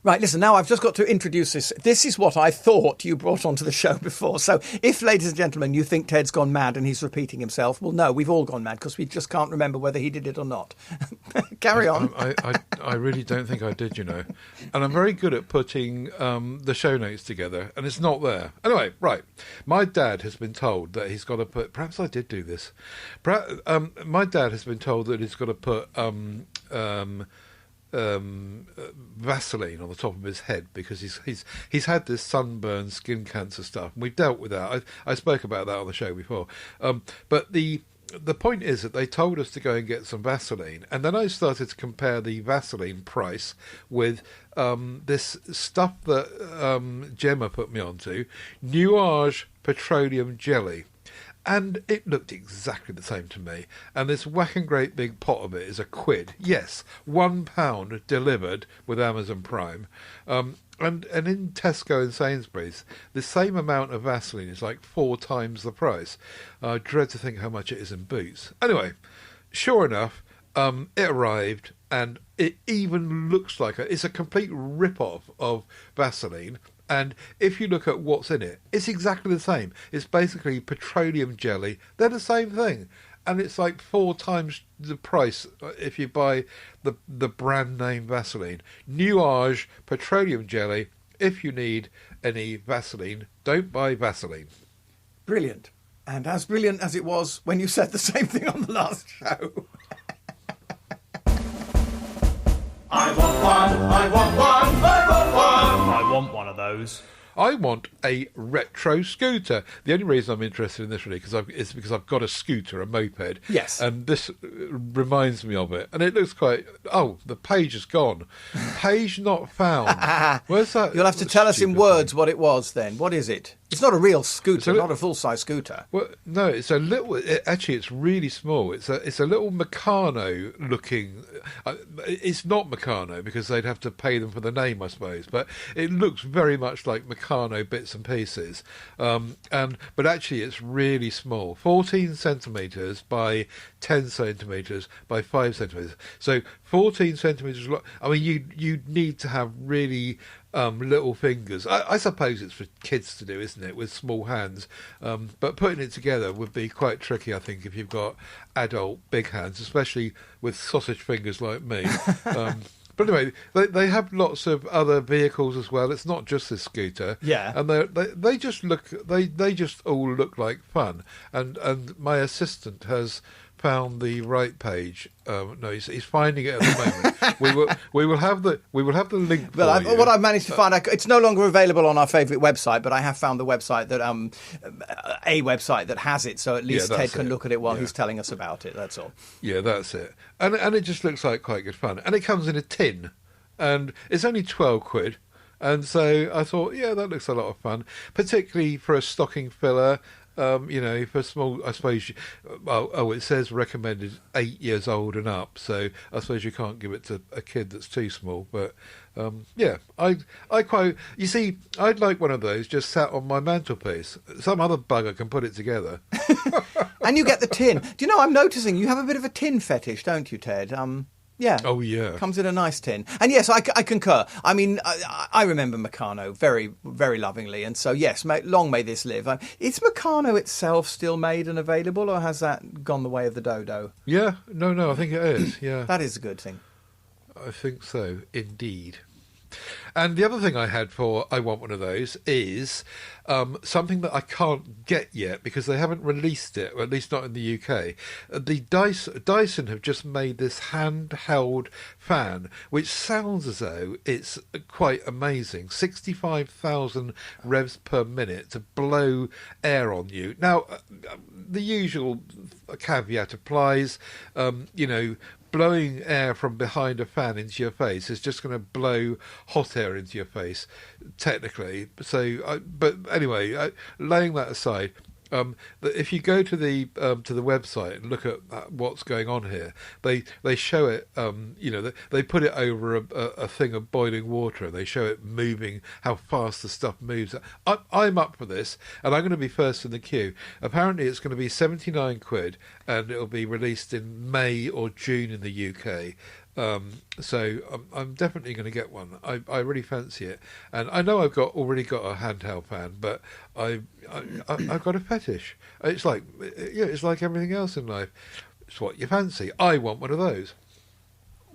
Right, listen, now I've just got to introduce this. This is what I thought you brought onto the show before. So if, ladies and gentlemen, you think Ted's gone mad and he's repeating himself, well, no, we've all gone mad because we just can't remember whether he did it or not. Carry on. I really don't think I did, you know. And I'm very good at putting the show notes together, and it's not there. Anyway, right. My dad has been told that he's got to put... Perhaps I did do this. My dad has been told that he's got to put... Vaseline on the top of his head because he's had this sunburn, skin cancer stuff, and we've dealt with that. I spoke about that on the show before. But the point is that they told us to go and get some Vaseline, and then I started to compare the Vaseline price with this stuff that Gemma put me onto, Nuage petroleum jelly. And it looked exactly the same to me. And this whacking great big pot of it is £1. Yes, £1 delivered with Amazon Prime. And in Tesco and Sainsbury's, the same amount of Vaseline is like 4 times the price. I dread to think how much it is in Boots. Anyway, sure enough, it arrived, and it even looks like it's a complete rip-off of Vaseline. And if you look at what's in it, it's exactly the same. It's basically petroleum jelly. They're the same thing. And it's like 4 times the price if you buy the brand name Vaseline. Nuage petroleum jelly. If you need any Vaseline, don't buy Vaseline. Brilliant. And as brilliant as it was when you said the same thing on the last show. I want one, I want one, I want one. I want one of those. I want a retro scooter. The only reason I'm interested in this really is because I've got a scooter, a moped. Yes. And this reminds me of it. And it looks quite... Oh, the page is gone. Page not found. Where's that? You'll have to tell us in words what it was then. What is it? It's not a real scooter, So not a full-size scooter. Well, no, it's a little. Actually, it's really small. It's a little Meccano looking. It's not Meccano because they'd have to pay them for the name, I suppose. But it looks very much like Meccano bits and pieces. But actually, it's really small. 14 centimeters by 10 centimeters by 5 centimeters. So 14 centimeters. I mean, you need to have really little fingers. I suppose it's for kids to do, isn't it, with small hands? But putting it together would be quite tricky, I think, if you've got adult big hands, especially with sausage fingers like me. But anyway, they have lots of other vehicles as well. It's not just this scooter. Yeah. And they just look. They just all look like fun. And my assistant has found the right page. No, he's finding it at the moment. we will have the link. But for you. what I've managed to find, it's no longer available on our favourite website, but I have found the website that a website that has it, so at least Ted can look at it while he's telling us about it. That's all. Yeah, that's it. And it just looks like quite good fun. And it comes in a tin, and it's only £12. And so I thought, yeah, that looks a lot of fun, particularly for a stocking filler. For small, I suppose. It says recommended 8 years old and up. So I suppose you can't give it to a kid that's too small. But I quite. You see, I'd like one of those just sat on my mantelpiece. Some other bugger can put it together. And you get the tin. Do you know? I'm noticing you have a bit of a tin fetish, don't you, Ted? Yeah. Oh, yeah. Comes in a nice tin. And yes, I concur. I mean, I remember Meccano very, very lovingly. And so, yes, long may this live. Is Meccano itself still made and available, or has that gone the way of the dodo? Yeah. No, I think it is. Yeah. That is a good thing. I think so, indeed. And the other thing I had for I Want One of Those is something that I can't get yet because they haven't released it, or at least not in the UK. The Dyson have just made this handheld fan, which sounds as though it's quite amazing. 65,000 revs per minute to blow air on you. Now, the usual caveat applies, blowing air from behind a fan into your face is just going to blow hot air into your face, technically. So, but anyway, laying that aside, if you go to the website and look at what's going on here, they show it. They put it over a thing of boiling water, and they show it moving, how fast the stuff moves. I'm up for this, and I'm going to be first in the queue. Apparently, it's going to be £79, and it'll be released in May or June in the UK. So I'm definitely going to get one. I really fancy it, and I know I've already got a handheld fan, but I've got a fetish. It's like everything else in life. It's what you fancy. I want one of those.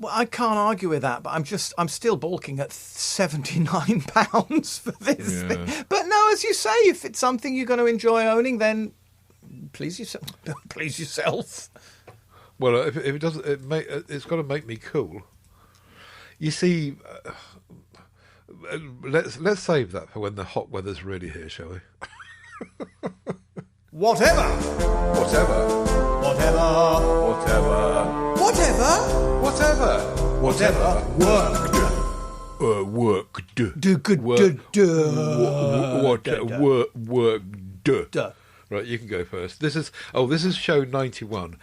Well, I can't argue with that, but I'm still balking at £79 for this thing. But no, as you say, if it's something you're going to enjoy owning, then please yourself. Well, if it doesn't, it's got to make me cool. You see, let's save that for when the hot weather's really here, shall we? Whatever worked. Right, you can go first. This is show 91,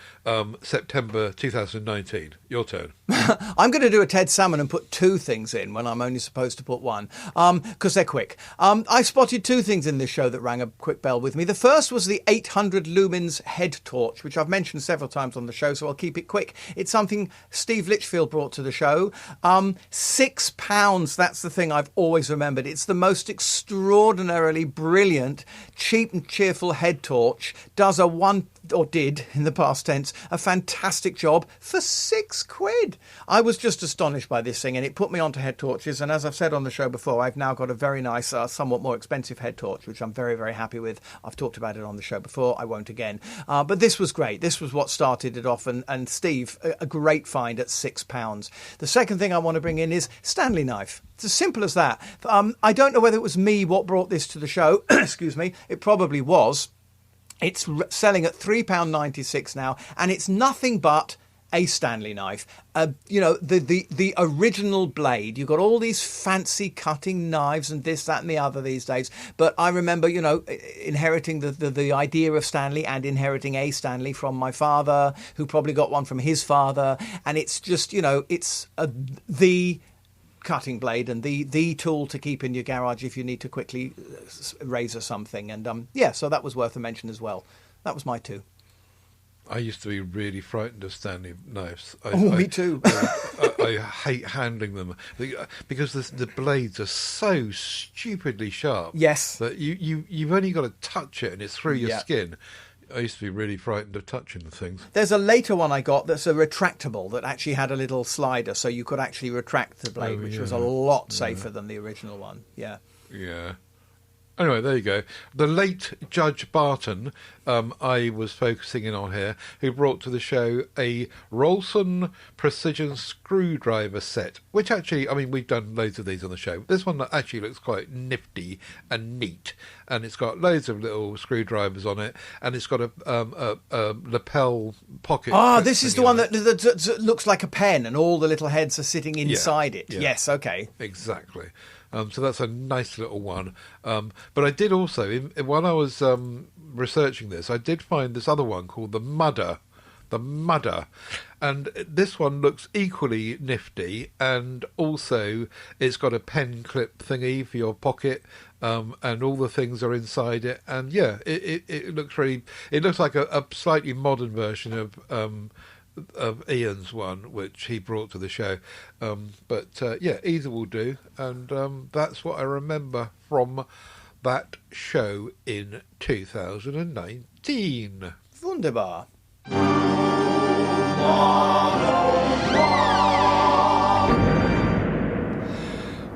September 2019. Your turn. I'm going to do a Ted Salmon and put two things in when I'm only supposed to put one, because they're quick. I spotted two things in this show that rang a quick bell with me. The first was the 800 lumens head torch, which I've mentioned several times on the show, so I'll keep it quick. It's something Steve Litchfield brought to the show. £6, that's the thing I've always remembered. It's the most extraordinarily brilliant, cheap and cheerful head torch. Did in the past tense a fantastic job for £6. I was just astonished by this thing, and it put me onto head torches. And as I've said on the show before, I've now got a very nice, somewhat more expensive head torch, which I'm very, very happy with. I've talked about it on the show before. I won't again. But this was great. This was what started it off. And Steve, a great find at £6. The second thing I want to bring in is Stanley knife. It's as simple as that. I don't know whether it was me what brought this to the show. Excuse me. It probably was. It's selling at £3.96 now, and it's nothing but a Stanley knife. The original blade. You've got all these fancy cutting knives and this, that, and the other these days. But I remember, inheriting the idea of Stanley and inheriting a Stanley from my father, who probably got one from his father. And it's just, it's the cutting blade and the tool to keep in your garage if you need to quickly razor something. And so that was worth a mention as well. That was my two. I used to be really frightened of Stanley knives. Me too. I hate handling them because the blades are so stupidly sharp. Yes. That you've only got to touch it and it's through your Yeah. skin. I used to be really frightened of touching the things. There's a later one I got that's a retractable that actually had a little slider, so you could actually retract the blade, which was a lot safer than the original one. Yeah. Yeah. Anyway, there you go. The late Judge Barton, I was focusing in on here, who brought to the show a Rolson precision screwdriver set, which actually, we've done loads of these on the show. This one actually looks quite nifty and neat, and it's got loads of little screwdrivers on it, and it's got a lapel pocket. This is the one that looks like a pen, and all the little heads are sitting inside it. Yeah. Yes, okay. Exactly. So that's a nice little one. But I did also, while I was researching this, I did find this other one called the Mudder. The Mudder. And this one looks equally nifty, and also it's got a pen clip thingy for your pocket, and all the things are inside it. And yeah, it looks really... It looks like a slightly modern version of Ian's one, which he brought to the show. But either will do. And that's what I remember from that show in 2019. Wunderbar.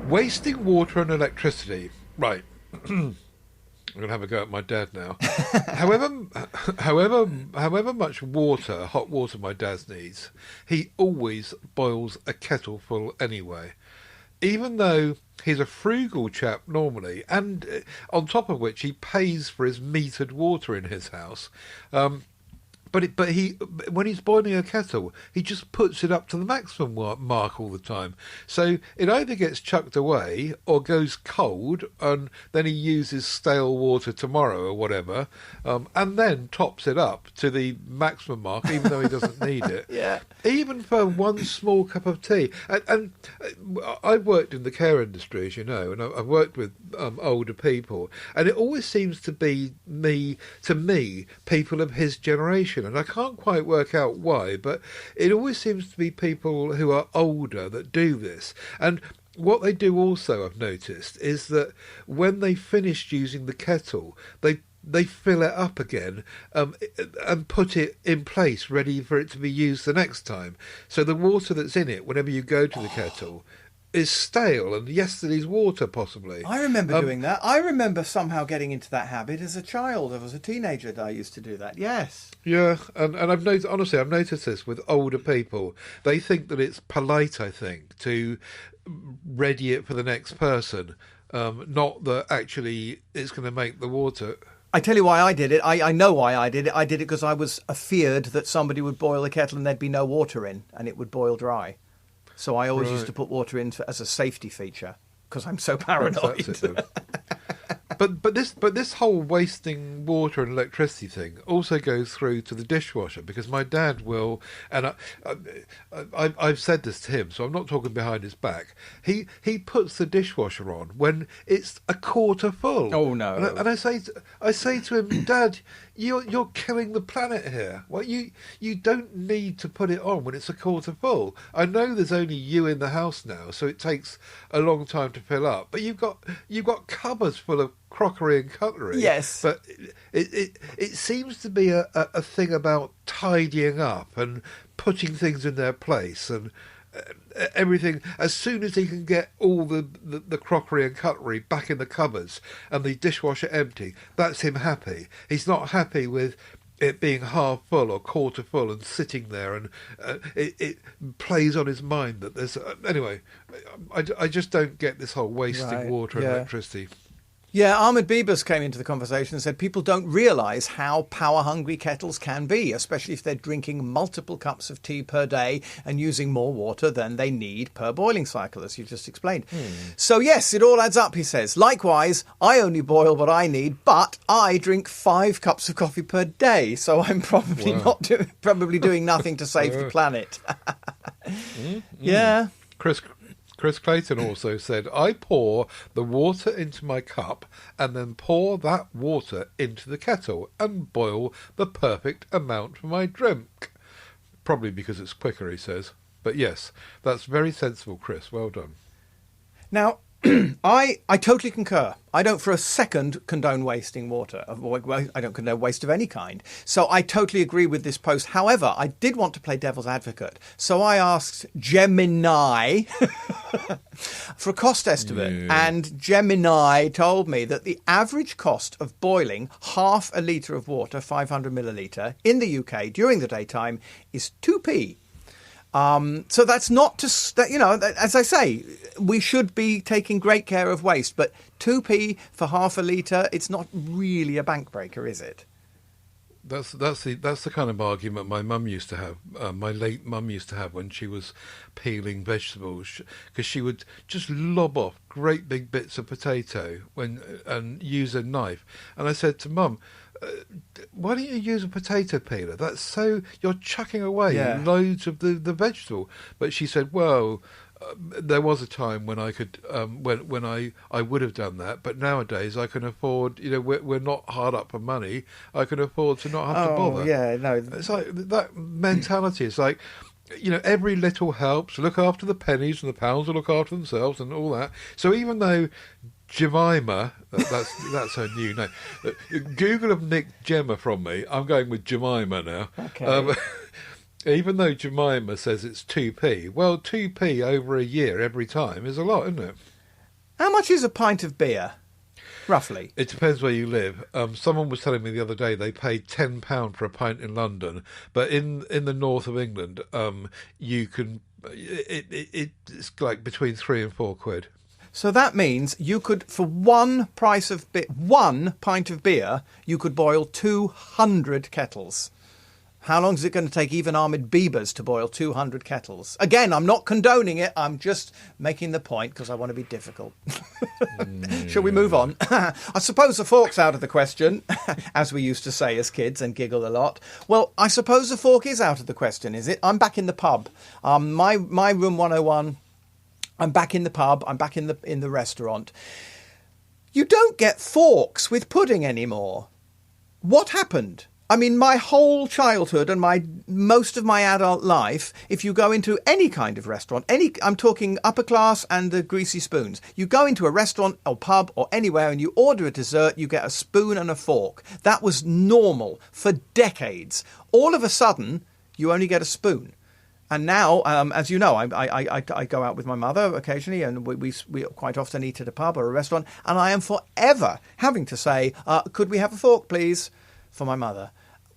Wasting water and electricity. Right. I'm going to have a go at my dad now. however much water, hot water my dad needs, he always boils a kettle full anyway. Even though he's a frugal chap normally, and on top of which he pays for his metered water in his house. But when he's boiling a kettle, he just puts it up to the maximum mark all the time. So it either gets chucked away or goes cold, and then he uses stale water tomorrow or whatever, and then tops it up to the maximum mark, even though he doesn't need it. Yeah. Even for one small cup of tea. And I've worked in the care industry, as you know, and I've worked with older people, and it always seems to be people of his generation. And I can't quite work out why, but it always seems to be people who are older that do this. And what they do also, I've noticed, is that when they finished using the kettle, they fill it up again and put it in place, ready for it to be used the next time. So the water that's in it, whenever you go to the kettle, is stale and yesterday's water, possibly. I remember doing that. I remember somehow getting into that habit as a child. I was a teenager that I used to do that. Yes. Yeah, and I've noticed this with older people. They think that it's polite, I think, to ready it for the next person, not that actually it's going to make the water... I tell you why I did it. I know why I did it. I did it because I was afeared that somebody would boil the kettle and there'd be no water in, and it would boil dry. So I always used to put water in as a safety feature because I'm so paranoid. But this whole wasting water and electricity thing also goes through to the dishwasher, because my dad will, and I've said this to him, so I'm not talking behind his back. He puts the dishwasher on when it's a quarter full. Oh no! And I say to him, Dad, you're killing the planet here. Well, you don't need to put it on when it's a quarter full. I know there's only you in the house now, so it takes a long time to fill up. But you've got cupboards full of crockery and cutlery. Yes. But it seems to be a thing about tidying up and putting things in their place and everything. As soon as he can get all the crockery and cutlery back in the cupboards and the dishwasher empty, that's him happy. He's not happy with it being half full or quarter full and sitting there, and it plays on his mind that there's... anyway, I just don't get this whole wasting water and electricity. Yeah, Ahmed Bibas came into the conversation and said people don't realise how power-hungry kettles can be, especially if they're drinking multiple cups of tea per day and using more water than they need per boiling cycle, as you just explained. So yes, it all adds up, he says. Likewise, I only boil what I need, but I drink 5 cups of coffee per day, so I'm probably probably doing nothing to save the planet. Yeah. Chris Clayton also said, I pour the water into my cup and then pour that water into the kettle and boil the perfect amount for my drink. Probably because it's quicker, he says. But yes, that's very sensible, Chris. Well done. Now, I totally concur. I don't for a second condone wasting water. I don't condone waste of any kind. So I totally agree with this post. However, I did want to play devil's advocate. So I asked Gemini for a cost estimate. Yeah. And Gemini told me that the average cost of boiling half a litre of water, 500 millilitre, in the UK during the daytime is 2p. So that's not to, as I say, we should be taking great care of waste, but 2p for half a litre, it's not really a bank breaker, is it? That's the kind of argument my mum used to have. My late mum used to have when she was peeling vegetables, because she would just lob off great big bits of potato and use a knife. And I said to Mum, why don't you use a potato peeler? That's so you're chucking away loads of the vegetable. But she said, well, there was a time when I could when I would have done that, but nowadays I can afford. We're not hard up for money. I can afford to not have to bother. Yeah, no, it's like that mentality. It's like, every little helps. Look after the pennies, and the pounds will look after themselves, and all that. So even though Jemima, that's her new name. Google have nicked Gemma from me. I'm going with Jemima now. Okay. Even though Jemima says it's 2p, well, 2p over a year every time is a lot, isn't it? How much is a pint of beer, roughly? It depends where you live. Someone was telling me the other day they paid £10 for a pint in London, but in the north of England, you can it's like between 3 and 4 quid. So that means you could, for one pint of beer, you could boil 200 kettles. How long is it going to take even Ahmed Bibas to boil 200 kettles? Again, I'm not condoning it. I'm just making the point because I want to be difficult. Shall we move on? I suppose the fork's out of the question, as we used to say as kids and giggle a lot. Well, I suppose the fork is out of the question, is it? I'm back in the pub. My room 101... I'm back in the pub. I'm back in the restaurant. You don't get forks with pudding anymore. What happened? I mean, my whole childhood and most of my adult life, if you go into any kind of restaurant, I'm talking upper class and the greasy spoons. You go into a restaurant or pub or anywhere and you order a dessert, you get a spoon and a fork. That was normal for decades. All of a sudden, you only get a spoon. And now, as you know, I go out with my mother occasionally, and we quite often eat at a pub or a restaurant, and I am forever having to say, could we have a fork, please, for my mother.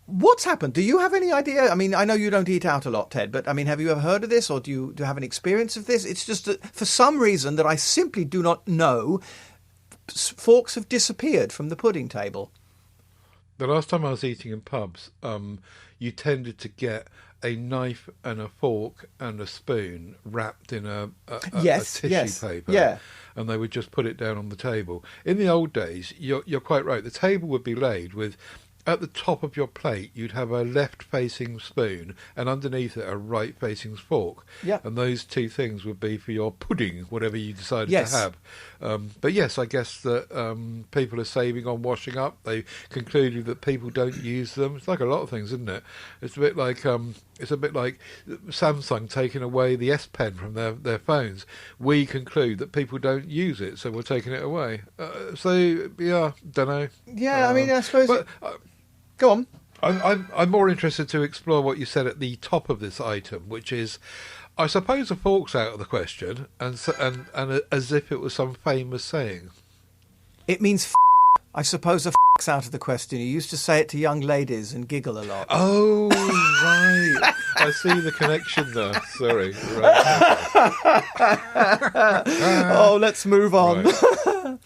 What's happened? Do you have any idea? I mean, I know you don't eat out a lot, Ted, but I mean, have you ever heard of this, or do you have an experience of this? It's just that for some reason that I simply do not know, forks have disappeared from the pudding table. The last time I was eating in pubs, you tended to get a knife and a fork and a spoon wrapped in a tissue paper. Yeah. And they would just put it down on the table. In the old days, you're quite right. The table would be laid with, at the top of your plate, you'd have a left-facing spoon, and underneath it a right-facing fork. Yeah. And those two things would be for your pudding, whatever you decided to have. But yes, I guess that people are saving on washing up. They concluded that people don't use them. It's like a lot of things, isn't it? It's a bit like Samsung taking away the S Pen from their phones. We conclude that people don't use it, so we're taking it away. So yeah, don't know. Yeah, I mean, I suppose. But, go on. I'm more interested to explore what you said at the top of this item, which is, I suppose a fork's out of the question, and as if it was some famous saying. It means I suppose a f***'s out of the question. You used to say it to young ladies and giggle a lot. Oh, right. I see the connection there. Sorry. Right. Oh, let's move on. Right.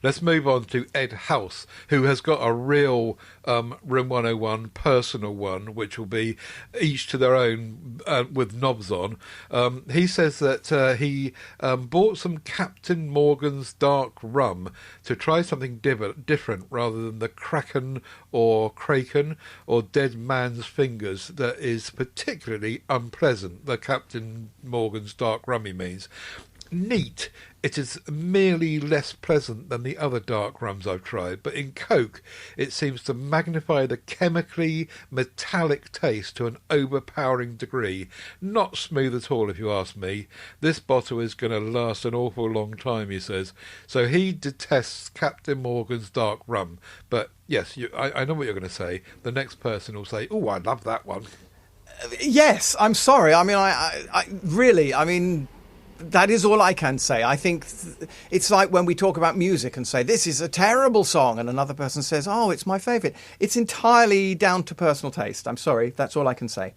let's move on to Ed House, who has got a real Room 101 personal one, which will be each to their own with knobs on. He says that he bought some Captain Morgan's dark rum to try something different rather than the Kraken or Dead Man's Fingers that is particularly unpleasant. The Captain Morgan's dark rum, he means. Neat. It is merely less pleasant than the other dark rums I've tried, but in Coke it seems to magnify the chemically metallic taste to an overpowering degree. Not smooth at all, if you ask me. This bottle is going to last an awful long time, he says. So he detests Captain Morgan's dark rum. But yes, I know what you're going to say. The next person will say, "Oh, I love that one." Yes, I'm sorry. I mean, I really, I mean, that is all I can say. I think it's like when we talk about music and say, this is a terrible song, and another person says, oh, it's my favourite. It's entirely down to personal taste. I'm sorry. That's all I can say.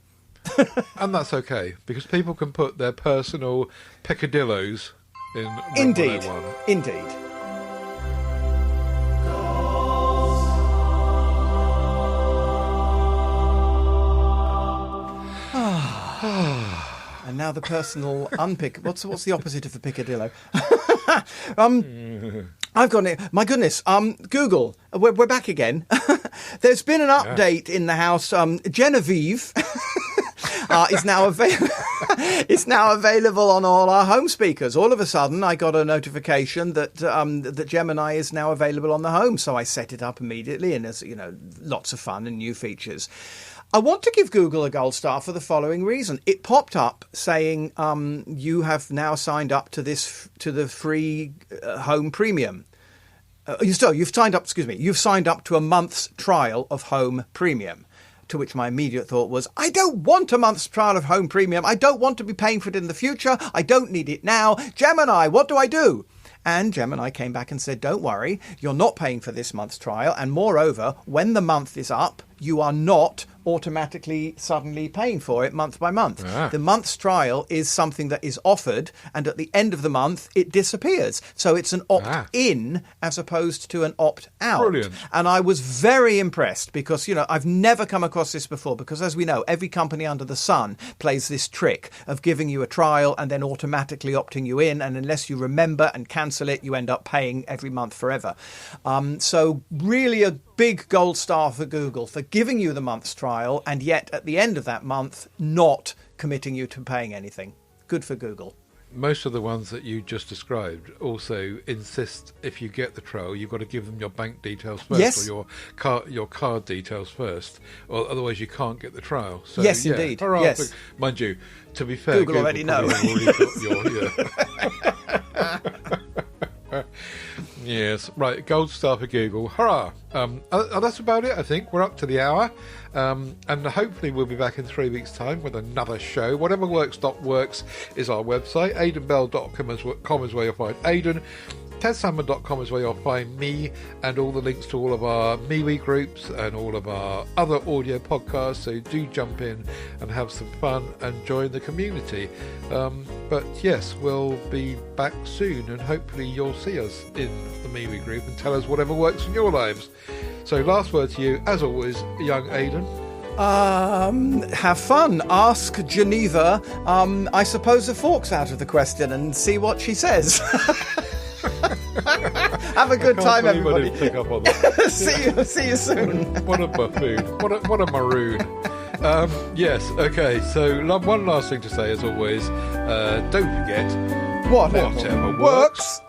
And that's okay, because people can put their personal peccadillos in Room Indeed. 101. Indeed. And now the personal unpick. What's the opposite of a picadillo? I've got it. My goodness. Google. We're back again. There's been an update in the house. Genevieve is now available. It's now available on all our home speakers. All of a sudden, I got a notification that that Gemini is now available on the home. So I set it up immediately, and there's lots of fun and new features. I want to give Google a gold star for the following reason. It popped up saying you have now signed up to the free Home Premium. You've signed up. Excuse me. You've signed up to a month's trial of Home Premium. To which my immediate thought was, I don't want a month's trial of Home Premium. I don't want to be paying for it in the future. I don't need it now. Gemini, what do I do? And Gemini came back and said, don't worry, you're not paying for this month's trial. And moreover, when the month is up, you are not automatically suddenly paying for it month by month. The month's trial is something that is offered, and at the end of the month it disappears. So it's an opt-in as opposed to an opt-out. Brilliant. And I was very impressed because, I've never come across this before, because as we know, every company under the sun plays this trick of giving you a trial and then automatically opting you in, and unless you remember and cancel it, you end up paying every month forever. So really a big gold star for Google for giving you the month's trial, and yet at the end of that month not committing you to paying anything. Good for Google. Most of the ones that you just described also insist if you get the trial, you've got to give them your bank details first, Yes. or your card details first, or otherwise you can't get the trial. So, Yes, indeed. Hurrah. Yes. Mind you, to be fair, Google already know. probably got your, Yes, right, gold star for Google. Hurrah! That's about it, I think. We're up to the hour. And hopefully we'll be back in 3 weeks' time with another show. Whateverworks.works is our website. aidenbell.com is where you'll find Aiden. tedsalmon.com is where you'll find me, and all the links to all of our MeWe groups and all of our other audio podcasts, so do jump in and have some fun and join the community. But yes, we'll be back soon, and hopefully you'll see us in the MeWe group and tell us whatever works in your lives. So last word to you, as always, young Aiden. Have fun. Ask Geneva, I suppose, the forks out of the question and see what she says. Have a good time, everybody. Pick up on that. See you soon. What a buffoon. What a maroon. Yes, okay. So one last thing to say, as always, don't forget, Whatever works.